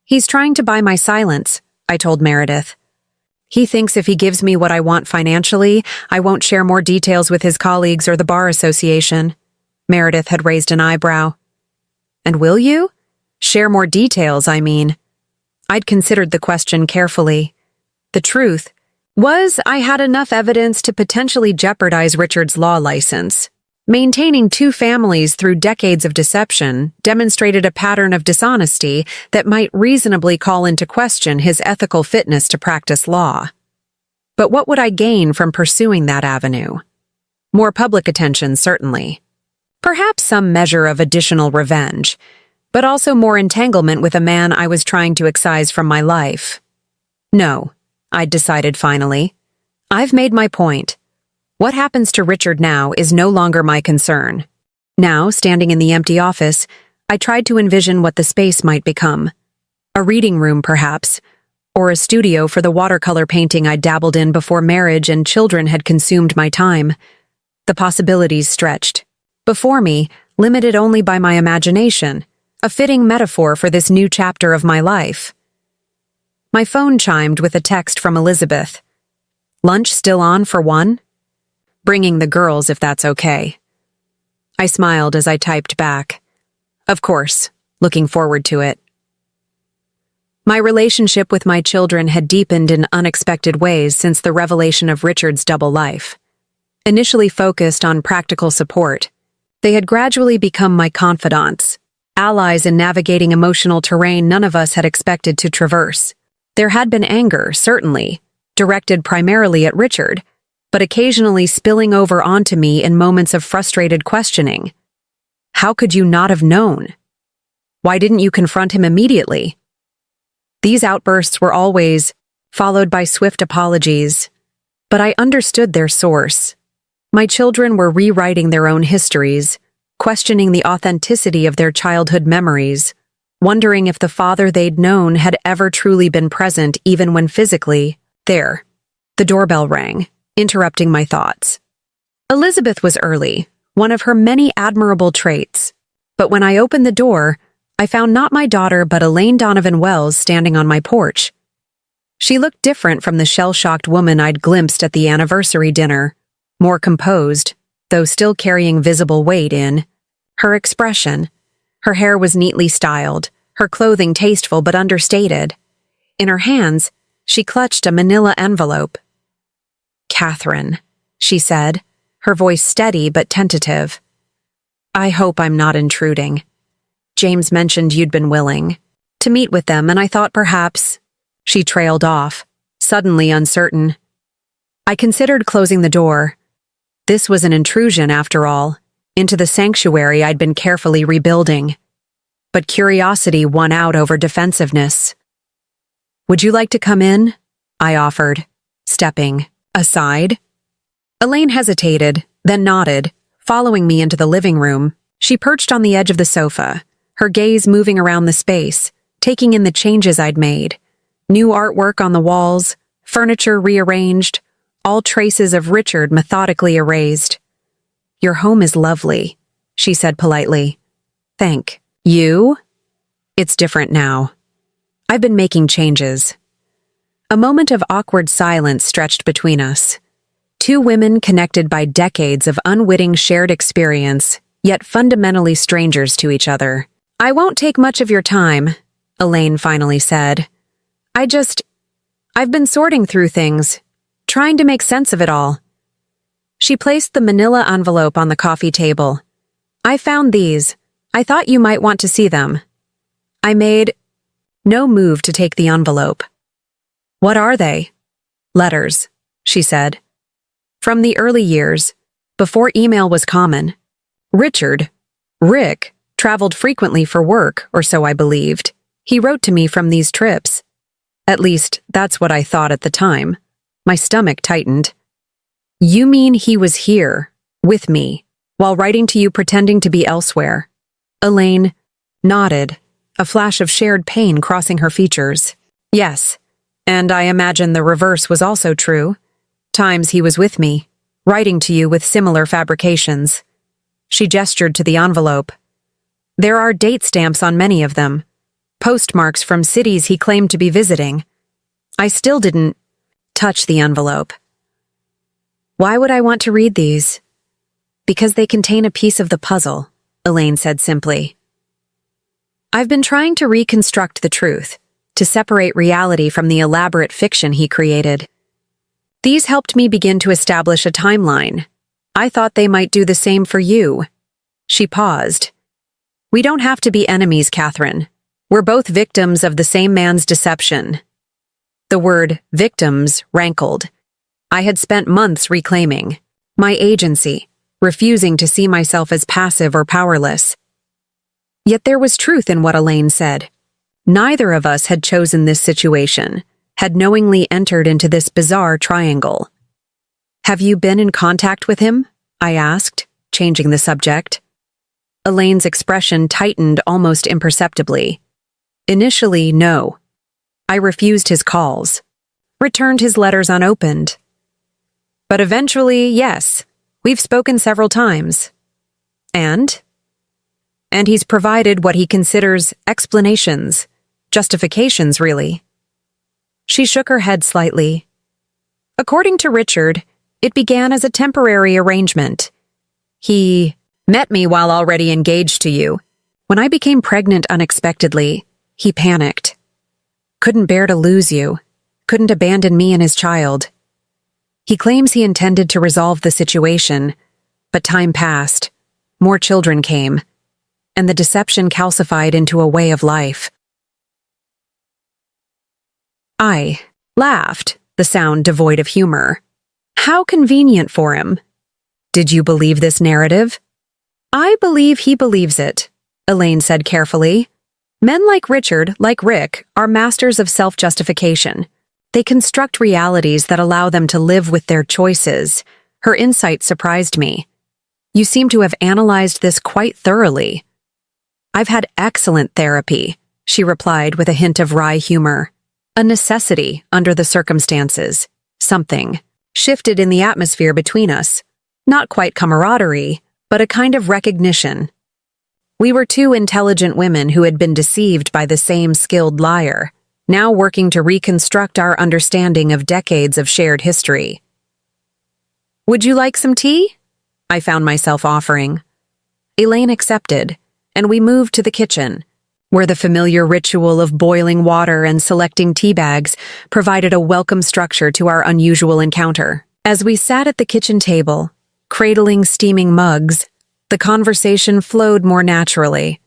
"He's trying to buy my silence," I told Meredith. "He thinks if he gives me what I want financially, I won't share more details with his colleagues or the Bar Association." Meredith had raised an eyebrow. "And will you? Share more details, I mean." I'd considered the question carefully. The truth was I had enough evidence to potentially jeopardize Richard's law license. Maintaining two families through decades of deception demonstrated a pattern of dishonesty that might reasonably call into question his ethical fitness to practice law. But what would I gain from pursuing that avenue? More public attention, certainly. Perhaps some measure of additional revenge, but also more entanglement with a man I was trying to excise from my life. No, I'd decided finally. I've made my point. What happens to Richard now is no longer my concern. Now, standing in the empty office, I tried to envision what the space might become. A reading room, perhaps, or a studio for the watercolor painting I'd dabbled in before marriage and children had consumed my time. The possibilities stretched. Before me, limited only by my imagination, a fitting metaphor for this new chapter of my life. My phone chimed with a text from Elizabeth. "Lunch still on for 1? Bringing the girls if that's okay." I smiled as I typed back. "Of course, looking forward to it." My relationship with my children had deepened in unexpected ways since the revelation of Richard's double life. Initially focused on practical support, they had gradually become my confidants, allies in navigating emotional terrain none of us had expected to traverse. There had been anger, certainly, directed primarily at Richard, but occasionally spilling over onto me in moments of frustrated questioning. "How could you not have known? Why didn't you confront him immediately?" These outbursts were always followed by swift apologies, but I understood their source. My children were rewriting their own histories, questioning the authenticity of their childhood memories, wondering if the father they'd known had ever truly been present even when physically there. The doorbell rang, interrupting my thoughts. Elizabeth was early, one of her many admirable traits, but when I opened the door, I found not my daughter but Elaine Donovan Wells standing on my porch. She looked different from the shell-shocked woman I'd glimpsed at the anniversary dinner, more composed, though still carrying visible weight in her expression. Her hair was neatly styled, her clothing tasteful but understated. In her hands, she clutched a manila envelope. "Catherine," she said, her voice steady but tentative. "I hope I'm not intruding. James mentioned you'd been willing to meet with them, and I thought perhaps—" She trailed off, suddenly uncertain. I considered closing the door. This was an intrusion, after all, into the sanctuary I'd been carefully rebuilding. But curiosity won out over defensiveness. "Would you like to come in?" I offered, stepping aside. Elaine hesitated, then nodded, following me into the living room. She perched on the edge of the sofa, her gaze moving around the space, taking in the changes I'd made. New artwork on the walls, furniture rearranged, all traces of Richard methodically erased. "Your home is lovely," she said politely. "Thank you? It's different now. I've been making changes." A moment of awkward silence stretched between us. Two women connected by decades of unwitting shared experience, yet fundamentally strangers to each other. "I won't take much of your time," Elaine finally said. I've been sorting through things, trying to make sense of it all." She placed the manila envelope on the coffee table. "I found these. I thought you might want to see them." I made no move to take the envelope. "What are they?" "Letters," she said. "From the early years, before email was common. Richard, Rick traveled frequently for work, or so I believed. He wrote to me from these trips. At least, that's what I thought at the time. My stomach tightened. You mean he was here, with me, while writing to you pretending to be elsewhere? Elaine nodded, a flash of shared pain crossing her features. Yes, and I imagine the reverse was also true. Times he was with me, writing to you with similar fabrications. She gestured to the envelope. There are date stamps on many of them, postmarks from cities he claimed to be visiting. I still didn't touch the envelope. Why would I want to read these? Because they contain a piece of the puzzle, Elaine said simply. I've been trying to reconstruct the truth, to separate reality from the elaborate fiction he created. These helped me begin to establish a timeline. I thought they might do the same for you. She paused. We don't have to be enemies, Catherine. We're both victims of the same man's deception. The word victims rankled. I had spent months reclaiming my agency, refusing to see myself as passive or powerless. Yet there was truth in what Elaine said. Neither of us had chosen this situation, had knowingly entered into this bizarre triangle. Have you been in contact with him? I asked, changing the subject. Elaine's expression tightened almost imperceptibly. Initially, no. I refused his calls, returned his letters unopened. But eventually, yes, we've spoken several times. And he's provided what he considers explanations, justifications, really. She shook her head slightly. According to Richard, it began as a temporary arrangement. He met me while already engaged to you. When I became pregnant unexpectedly, he panicked. Couldn't bear to lose you, couldn't abandon me and his child. He claims he intended to resolve the situation, but time passed, more children came, and the deception calcified into a way of life. I laughed, the sound devoid of humor. How convenient for him. Did you believe this narrative? I believe he believes it, Elaine said carefully. Men like Richard, like Rick, are masters of self-justification. They construct realities that allow them to live with their choices. Her insight surprised me. You seem to have analyzed this quite thoroughly. I've had excellent therapy, she replied with a hint of wry humor. A necessity under the circumstances. Something shifted in the atmosphere between us. Not quite camaraderie, but a kind of recognition. We were two intelligent women who had been deceived by the same skilled liar, now working to reconstruct our understanding of decades of shared history. Would you like some tea? I found myself offering. Elaine accepted, and we moved to the kitchen, where the familiar ritual of boiling water and selecting tea bags provided a welcome structure to our unusual encounter. As we sat at the kitchen table, cradling steaming mugs, the conversation flowed more naturally.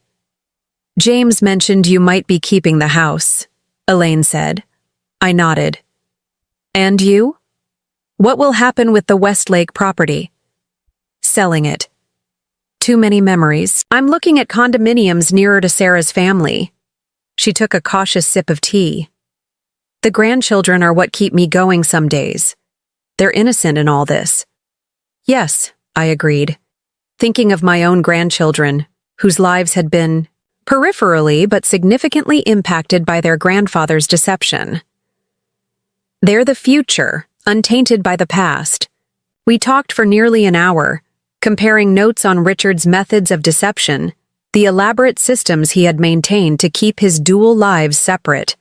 James mentioned you might be keeping the house, Elaine said. I nodded. And you? What will happen with the Westlake property? Selling it. Too many memories. I'm looking at condominiums nearer to Sarah's family. She took a cautious sip of tea. The grandchildren are what keep me going some days. They're innocent in all this. Yes, I agreed, thinking of my own grandchildren, whose lives had been peripherally but significantly impacted by their grandfather's deception. They're the future, untainted by the past. We talked for nearly an hour, comparing notes on Richard's methods of deception, the elaborate systems he had maintained to keep his dual lives separate.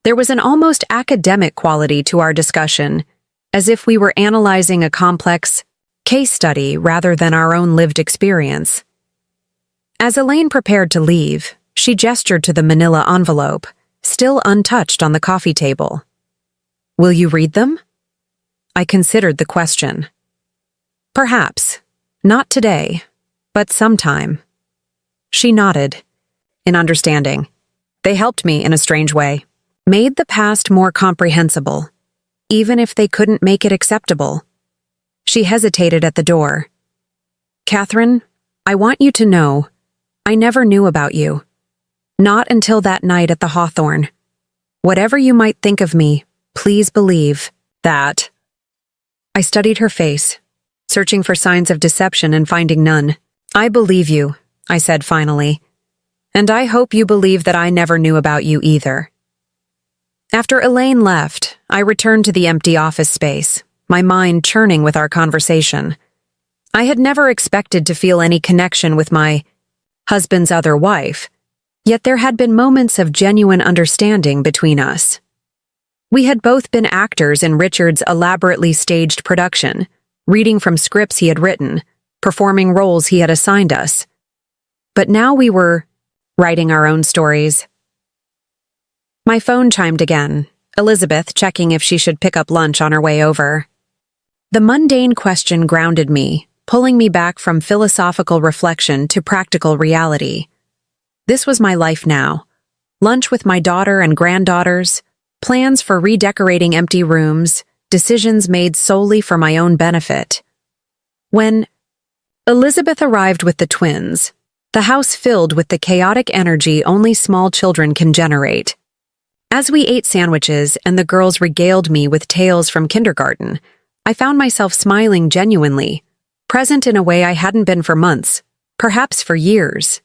There was an almost academic quality to our discussion, as if we were analyzing a complex case study rather than our own lived experience. As Elaine prepared to leave, she gestured to the manila envelope, still untouched on the coffee table. Will you read them? I considered the question. Perhaps. Not today, but sometime. She nodded, in understanding. They helped me in a strange way, made the past more comprehensible, even if they couldn't make it acceptable. She hesitated at the door. Catherine, I want you to know, I never knew about you. Not until that night at the Hawthorne. Whatever you might think of me, please believe that. I studied her face, searching for signs of deception and finding none. I believe you, I said finally. And I hope you believe that I never knew about you either. After Elaine left, I returned to the empty office space, my mind churning with our conversation. I had never expected to feel any connection with my husband's other wife, yet there had been moments of genuine understanding between us. We had both been actors in Richard's elaborately staged production, reading from scripts he had written, performing roles he had assigned us. But now we were writing our own stories. My phone chimed again, Elizabeth checking if she should pick up lunch on her way over. The mundane question grounded me, pulling me back from philosophical reflection to practical reality. This was my life now. Lunch with my daughter and granddaughters, plans for redecorating empty rooms, decisions made solely for my own benefit. When Elizabeth arrived with the twins, the house filled with the chaotic energy only small children can generate. As we ate sandwiches and the girls regaled me with tales from kindergarten, I found myself smiling genuinely, present in a way I hadn't been for months, perhaps for years.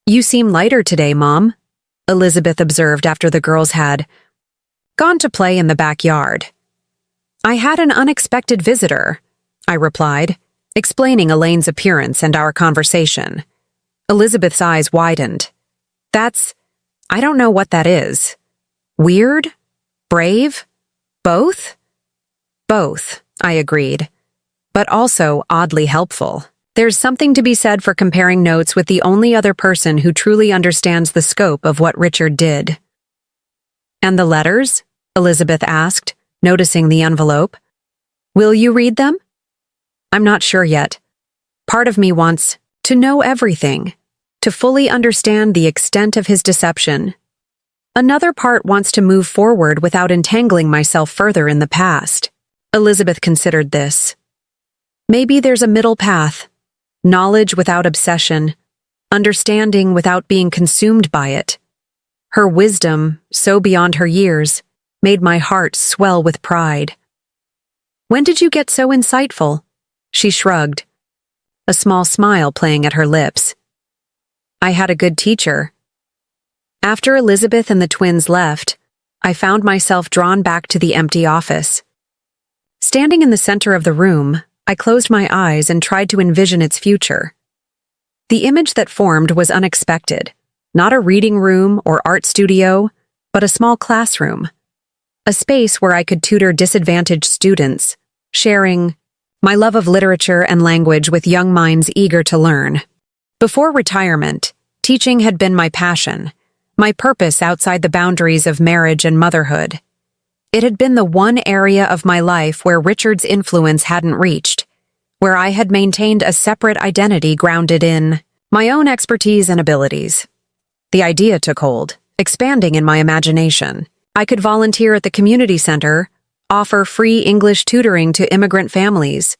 "You seem lighter today, Mom," Elizabeth observed after the girls had gone to play in the backyard. "I had an unexpected visitor," I replied, explaining Elaine's appearance and our conversation. Elizabeth's eyes widened. I don't know what that is. Weird? Brave? Both? Both, I agreed. But also oddly helpful. There's something to be said for comparing notes with the only other person who truly understands the scope of what Richard did. "And the letters?" Elizabeth asked, noticing the envelope. "Will you read them?" "I'm not sure yet. Part of me wants to know everything, to fully understand the extent of his deception. Another part wants to move forward without entangling myself further in the past." Elizabeth considered this. "Maybe there's a middle path. Knowledge without obsession, understanding without being consumed by it." Her wisdom, so beyond her years, made my heart swell with pride. "When did you get so insightful?" She shrugged, a small smile playing at her lips. "I had a good teacher." After Elizabeth and the twins left, I found myself drawn back to the empty office. Standing in the center of the room, I closed my eyes and tried to envision its future. The image that formed was unexpected. Not a reading room or art studio, but a small classroom. A space where I could tutor disadvantaged students, sharing my love of literature and language with young minds eager to learn. Before retirement, teaching had been my passion, my purpose outside the boundaries of marriage and motherhood. It had been the one area of my life where Richard's influence hadn't reached, where I had maintained a separate identity grounded in my own expertise and abilities. The idea took hold, expanding in my imagination. I could volunteer at the community center, offer free English tutoring to immigrant families,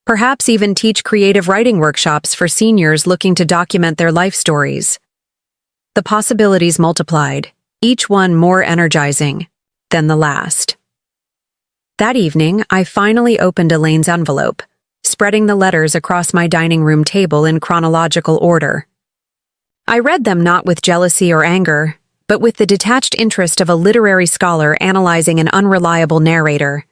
perhaps even teach creative writing workshops for seniors looking to document their life stories. The possibilities multiplied, each one more energizing than the last. That evening, I finally opened Elaine's envelope, spreading the letters across my dining room table in chronological order. I read them not with jealousy or anger, but with the detached interest of a literary scholar analyzing an unreliable narrator.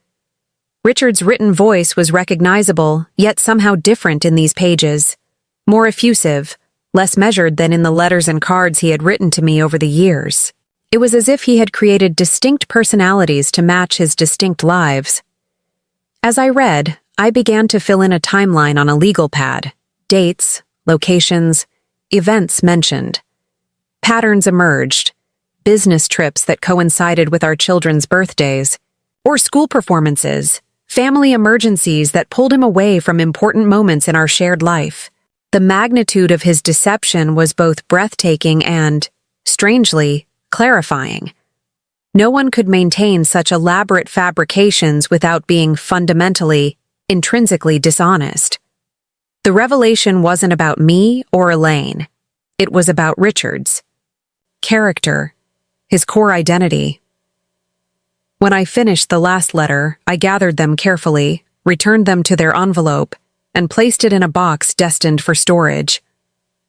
Richard's written voice was recognizable, yet somehow different in these pages, more effusive, less measured than in the letters and cards he had written to me over the years. It was as if he had created distinct personalities to match his distinct lives. As I read, I began to fill in a timeline on a legal pad, dates, locations, events mentioned. Patterns emerged, business trips that coincided with our children's birthdays, or school performances, family emergencies that pulled him away from important moments in our shared life. The magnitude of his deception was both breathtaking and, strangely, clarifying. No one could maintain such elaborate fabrications without being fundamentally, intrinsically dishonest. The revelation wasn't about me or Elaine. It was about Richard's character, his core identity. When I finished the last letter, I gathered them carefully, returned them to their envelope, and placed it in a box destined for storage.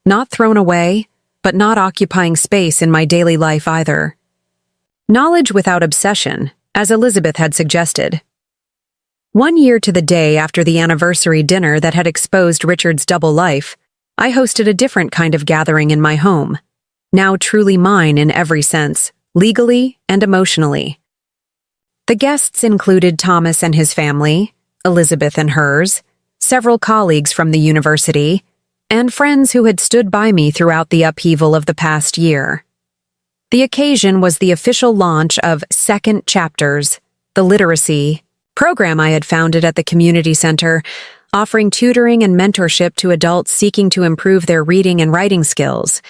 Not thrown away, but not occupying space in my daily life either. Knowledge without obsession, as Elizabeth had suggested. 1 year to the day after the anniversary dinner that had exposed Richard's double life, I hosted a different kind of gathering in my home, now truly mine in every sense, legally and emotionally. The guests included Thomas and his family, Elizabeth and hers, several colleagues from the university, and friends who had stood by me throughout the upheaval of the past year. The occasion was the official launch of Second Chapters, the literacy program I had founded at the community center, offering tutoring and mentorship to adults seeking to improve their reading and writing skills.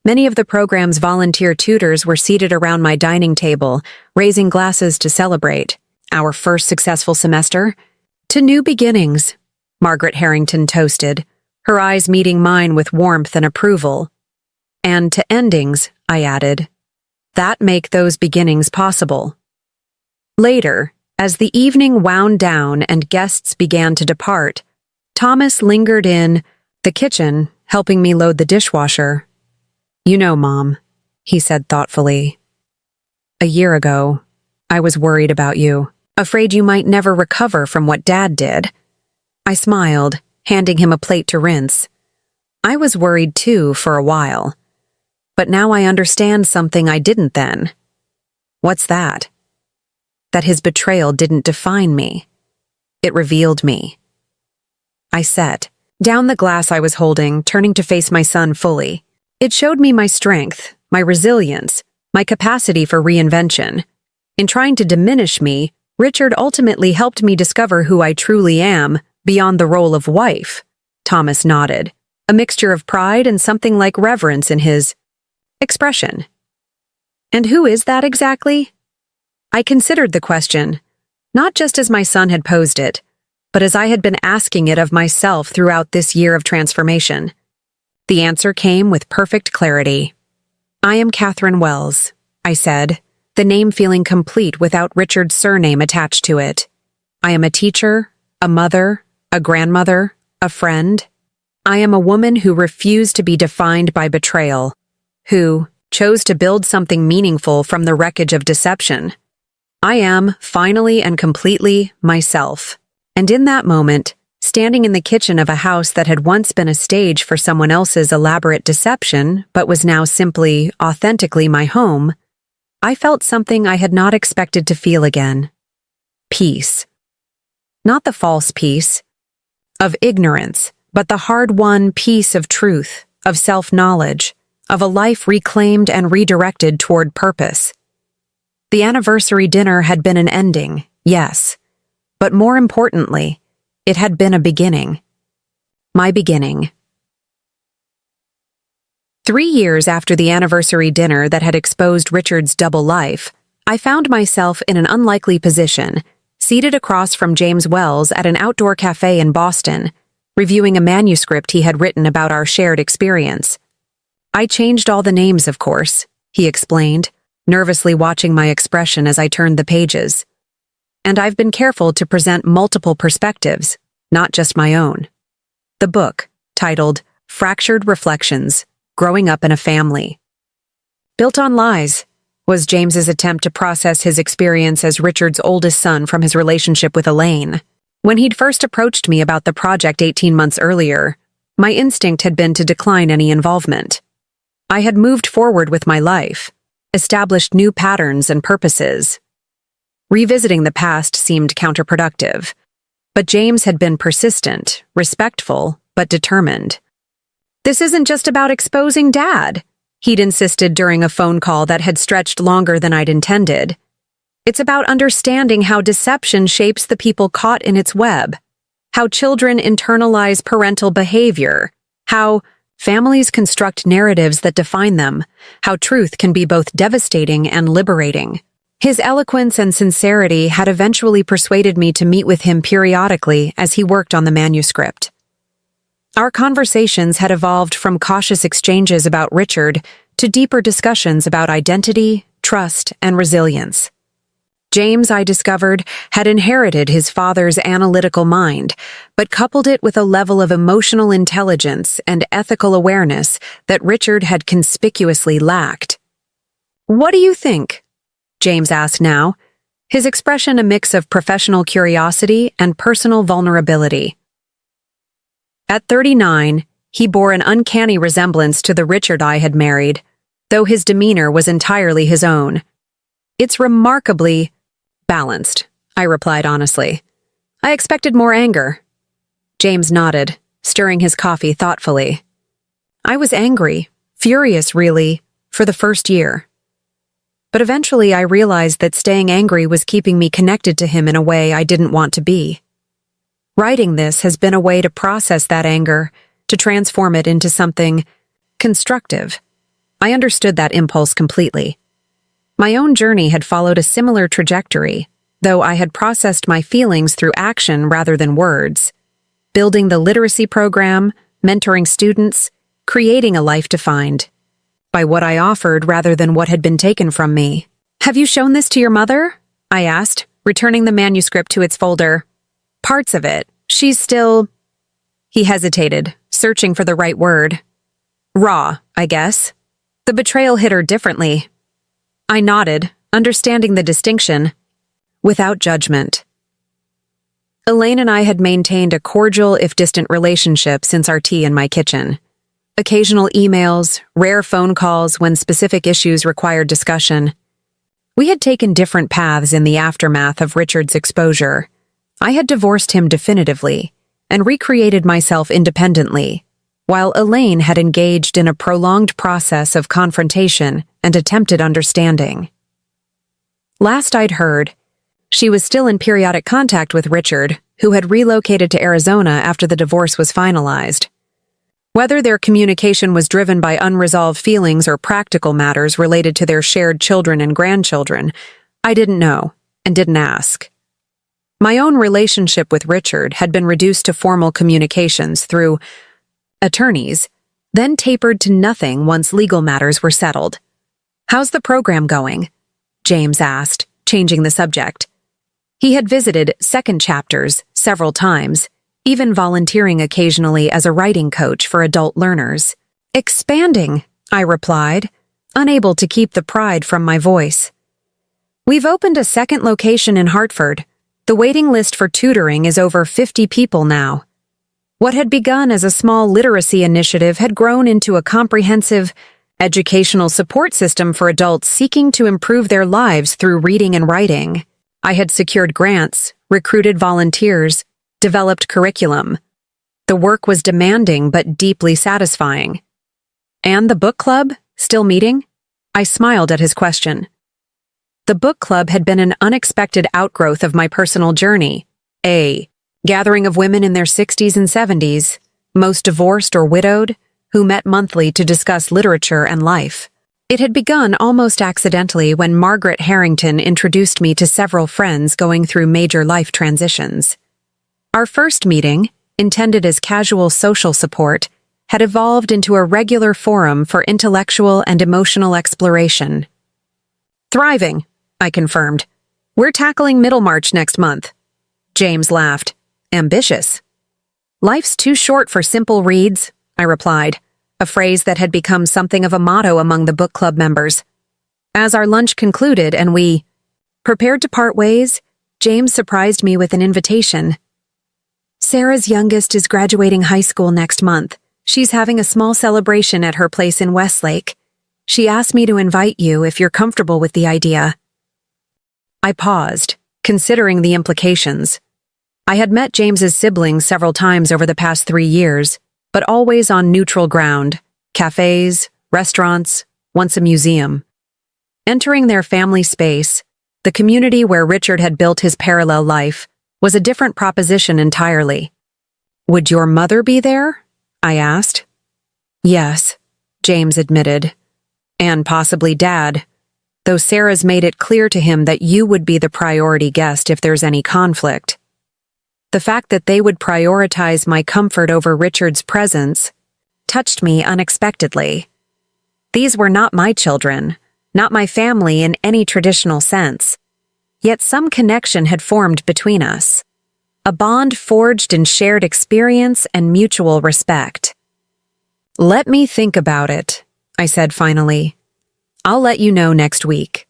Many of the program's volunteer tutors were seated around my dining table, raising glasses to celebrate our first successful semester. To new beginnings, Margaret Harrington toasted, her eyes meeting mine with warmth and approval. And to endings, I added, that make those beginnings possible. Later, as the evening wound down and guests began to depart, Thomas lingered in the kitchen, helping me load the dishwasher. You know, Mom, he said thoughtfully. A year ago, I was worried about you, afraid you might never recover from what Dad did. I smiled, handing him a plate to rinse. I was worried too for a while. But now I understand something I didn't then. What's that? That his betrayal didn't define me. It revealed me. I set down the glass I was holding, turning to face my son fully. It showed me my strength, my resilience, my capacity for reinvention. In trying to diminish me, Richard ultimately helped me discover who I truly am, beyond the role of wife. Thomas nodded, a mixture of pride and something like reverence in his expression. And who is that exactly? I considered the question, not just as my son had posed it, but as I had been asking it of myself throughout this year of transformation. The answer came with perfect clarity. I am Catherine Wells, I said, the name feeling complete without Richard's surname attached to it. I am a teacher, a mother, a grandmother, a friend. I am a woman who refused to be defined by betrayal, who chose to build something meaningful from the wreckage of deception. I am, finally and completely, myself. And in that moment, standing in the kitchen of a house that had once been a stage for someone else's elaborate deception, but was now simply, authentically my home, I felt something I had not expected to feel again. Peace. Not the false peace of ignorance, but the hard-won peace of truth, of self-knowledge, of a life reclaimed and redirected toward purpose. The anniversary dinner had been an ending, yes, but more importantly, it had been a beginning. My beginning. 3 years after the anniversary dinner that had exposed Richard's double life, I found myself in an unlikely position, seated across from James Wells at an outdoor cafe in Boston, reviewing a manuscript he had written about our shared experience. I changed all the names, of course, he explained, nervously watching my expression as I turned the pages. And I've been careful to present multiple perspectives, not just my own. The book, titled Fractured Reflections, Growing Up in a Family. Built on lies, was James's attempt to process his experience as Richard's oldest son from his relationship with Elaine. When he'd first approached me about the project 18 months earlier, my instinct had been to decline any involvement. I had moved forward with my life, established new patterns and purposes. Revisiting the past seemed counterproductive, but James had been persistent, respectful, but determined. This isn't just about exposing Dad, he'd insisted during a phone call that had stretched longer than I'd intended. It's about understanding how deception shapes the people caught in its web, how children internalize parental behavior, how families construct narratives that define them, how truth can be both devastating and liberating. His eloquence and sincerity had eventually persuaded me to meet with him periodically as he worked on the manuscript. Our conversations had evolved from cautious exchanges about Richard to deeper discussions about identity, trust, and resilience. James, I discovered, had inherited his father's analytical mind, but coupled it with a level of emotional intelligence and ethical awareness that Richard had conspicuously lacked. "What do you think?" James asked now, his expression a mix of professional curiosity and personal vulnerability. At 39, he bore an uncanny resemblance to the Richard I had married, though his demeanor was entirely his own. "It's remarkably balanced," I replied honestly. "I expected more anger." James nodded, stirring his coffee thoughtfully. "I was angry, furious really, for the first year. But eventually I realized that staying angry was keeping me connected to him in a way I didn't want to be. Writing this has been a way to process that anger, to transform it into something constructive." I understood that impulse completely. My own journey had followed a similar trajectory, though I had processed my feelings through action rather than words. Building the literacy program, mentoring students, creating a life defined by what I offered rather than what had been taken from me. "Have you shown this to your mother?" I asked, returning the manuscript to its folder. "Parts of it. She's still—" He hesitated, searching for the right word. "Raw, I guess. The betrayal hit her differently." I nodded, understanding the distinction, without judgment. Elaine and I had maintained a cordial if distant relationship since our tea in my kitchen. Occasional emails, rare phone calls when specific issues required discussion. We had taken different paths in the aftermath of Richard's exposure. I had divorced him definitively and recreated myself independently, while Elaine had engaged in a prolonged process of confrontation and attempted understanding. Last I'd heard, she was still in periodic contact with Richard, who had relocated to Arizona after the divorce was finalized. Whether their communication was driven by unresolved feelings or practical matters related to their shared children and grandchildren, I didn't know and didn't ask. My own relationship with Richard had been reduced to formal communications through attorneys, then tapered to nothing once legal matters were settled. "How's the program going?" James asked, changing the subject. He had visited second chapters several times, even volunteering occasionally as a writing coach for adult learners. "Expanding," I replied, unable to keep the pride from my voice. "We've opened a second location in Hartford. The waiting list for tutoring is over 50 people now." What had begun as a small literacy initiative had grown into a comprehensive educational support system for adults seeking to improve their lives through reading and writing. I had secured grants, recruited volunteers, developed curriculum. The work was demanding but deeply satisfying. "And the book club, still meeting?" I smiled at his question. The book club had been an unexpected outgrowth of my personal journey. A gathering of women in their 60s and 70s, most divorced or widowed, who met monthly to discuss literature and life. It had begun almost accidentally when Margaret Harrington introduced me to several friends going through major life transitions. Our first meeting, intended as casual social support, had evolved into a regular forum for intellectual and emotional exploration. "Thriving," I confirmed. "We're tackling Middlemarch next month." James laughed. "Ambitious." "Life's too short for simple reads," I replied, a phrase that had become something of a motto among the book club members. As our lunch concluded and we prepared to part ways, James surprised me with an invitation. "Sarah's youngest is graduating high school next month. She's having a small celebration at her place in Westlake. She asked me to invite you if you're comfortable with the idea." I paused, considering the implications. I had met James's siblings several times over the past 3 years, but always on neutral ground, cafes, restaurants, once a museum. Entering their family space, the community where Richard had built his parallel life, was a different proposition entirely. "Would your mother be there?" I asked. "Yes," James admitted. "And possibly Dad, though Sarah's made it clear to him that you would be the priority guest if there's any conflict." The fact that they would prioritize my comfort over Richard's presence touched me unexpectedly. These were not my children, not my family in any traditional sense. Yet some connection had formed between us. A bond forged in shared experience and mutual respect. "Let me think about it," I said finally. "I'll let you know next week."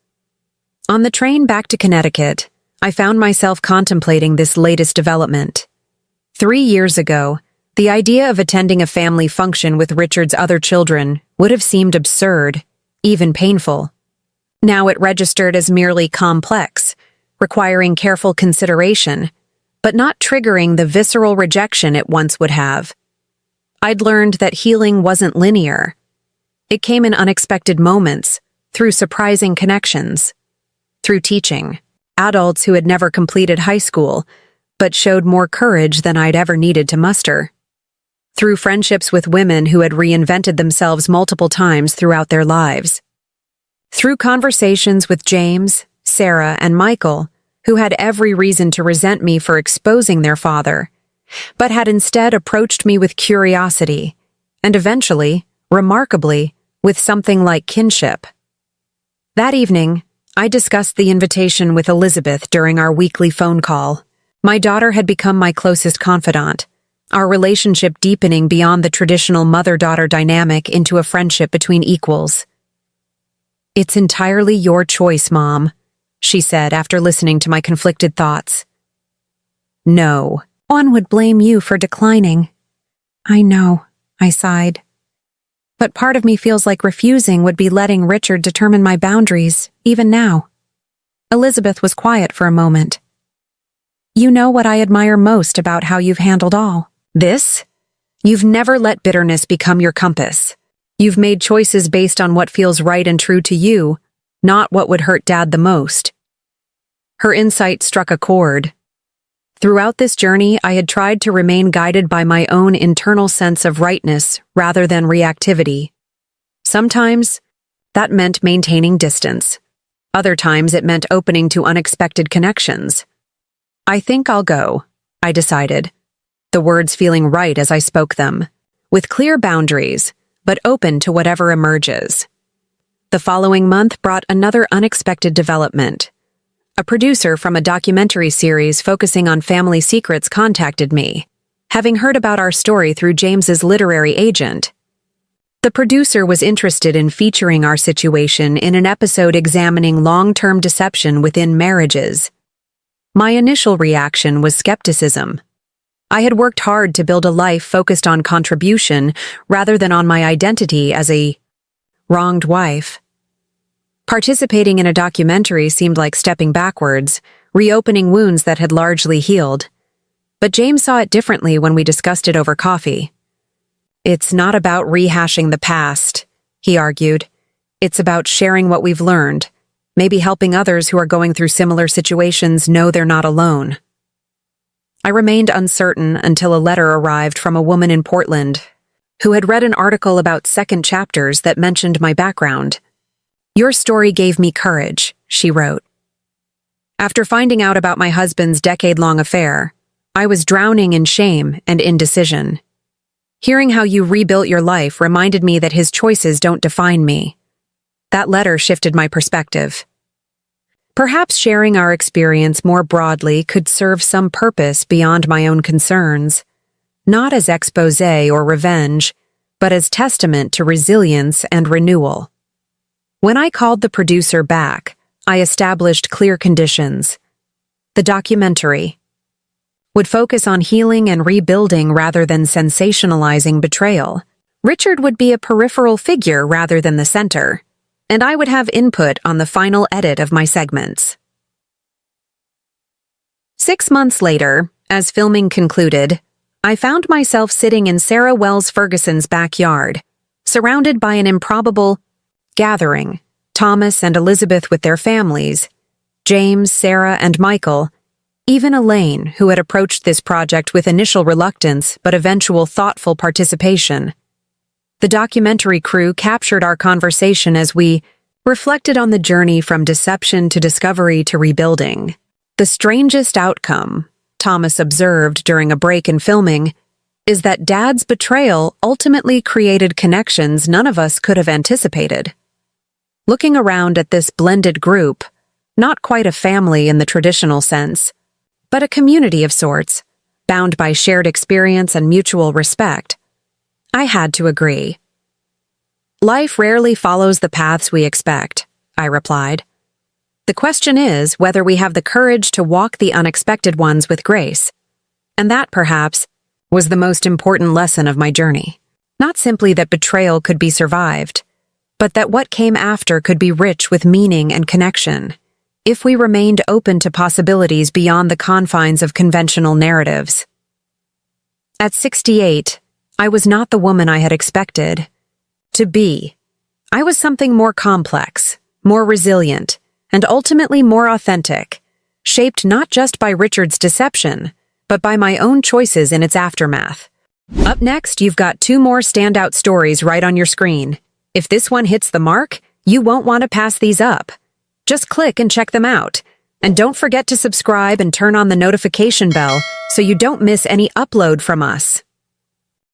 On the train back to Connecticut, I found myself contemplating this latest development. 3 years ago, the idea of attending a family function with Richard's other children would have seemed absurd, even painful. Now it registered as merely complex, requiring careful consideration, but not triggering the visceral rejection it once would have. I'd learned that healing wasn't linear. It came in unexpected moments, through surprising connections, through teaching adults who had never completed high school, but showed more courage than I'd ever needed to muster, through friendships with women who had reinvented themselves multiple times throughout their lives, through conversations with James, Sarah, and Michael, who had every reason to resent me for exposing their father, but had instead approached me with curiosity, and eventually, remarkably, with something like kinship. That evening, I discussed the invitation with Elizabeth during our weekly phone call. My daughter had become my closest confidant, our relationship deepening beyond the traditional mother-daughter dynamic into a friendship between equals. "It's entirely your choice, Mom," she said after listening to my conflicted thoughts. "No, one would blame you for declining." "I know," I sighed. "But part of me feels like refusing would be letting Richard determine my boundaries, even now." Elizabeth was quiet for a moment. "You know what I admire most about how you've handled all this? You've never let bitterness become your compass. You've made choices based on what feels right and true to you, not what would hurt Dad the most." Her insight struck a chord. Throughout this journey, I had tried to remain guided by my own internal sense of rightness rather than reactivity. Sometimes, that meant maintaining distance. Other times, it meant opening to unexpected connections. "I think I'll go," I decided, the words feeling right as I spoke them, with clear boundaries, but open to whatever emerges. The following month brought another unexpected development. A producer from a documentary series focusing on family secrets contacted me, having heard about our story through James's literary agent. The producer was interested in featuring our situation in an episode examining long-term deception within marriages. My initial reaction was skepticism. I had worked hard to build a life focused on contribution rather than on my identity as a wronged wife. Participating in a documentary seemed like stepping backwards, reopening wounds that had largely healed. But James saw it differently when we discussed it over coffee. "It's not about rehashing the past," he argued. "It's about sharing what we've learned, maybe helping others who are going through similar situations know they're not alone." I remained uncertain until a letter arrived from a woman in Portland who had read an article about second chapters that mentioned my background. "Your story gave me courage," she wrote. After finding out about my husband's decade-long affair, I was drowning in shame and indecision. Hearing how you rebuilt your life reminded me that his choices don't define me. That letter shifted my perspective. Perhaps sharing our experience more broadly could serve some purpose beyond my own concerns, not as exposé or revenge, but as testament to resilience and renewal. When I called the producer back, I established clear conditions. The documentary would focus on healing and rebuilding rather than sensationalizing betrayal. Richard would be a peripheral figure rather than the center, and I would have input on the final edit of my segments. 6 months later, as filming concluded, I found myself sitting in Sarah Wells Ferguson's backyard, surrounded by an improbable gathering, Thomas and Elizabeth with their families, James, Sarah, and Michael, even Elaine, who had approached this project with initial reluctance but eventual thoughtful participation. The documentary crew captured our conversation as we reflected on the journey from deception to discovery to rebuilding. The strangest outcome Thomas observed during a break in filming, is that Dad's betrayal ultimately created connections none of us could have anticipated. Looking around at this blended group, not quite a family in the traditional sense, but a community of sorts, bound by shared experience and mutual respect, I had to agree. Life rarely follows the paths we expect, I replied. The question is whether we have the courage to walk the unexpected ones with grace. And that, perhaps, was the most important lesson of my journey. Not simply that betrayal could be survived, but that what came after could be rich with meaning and connection, if we remained open to possibilities beyond the confines of conventional narratives. At 68, I was not the woman I had expected to be. I was something more complex, more resilient, and ultimately more authentic, shaped not just by Richard's deception, but by my own choices in its aftermath. Up next, you've got 2 more standout stories right on your screen. If this one hits the mark, you won't want to pass these up. Just click and check them out. And don't forget to subscribe and turn on the notification bell so you don't miss any upload from us.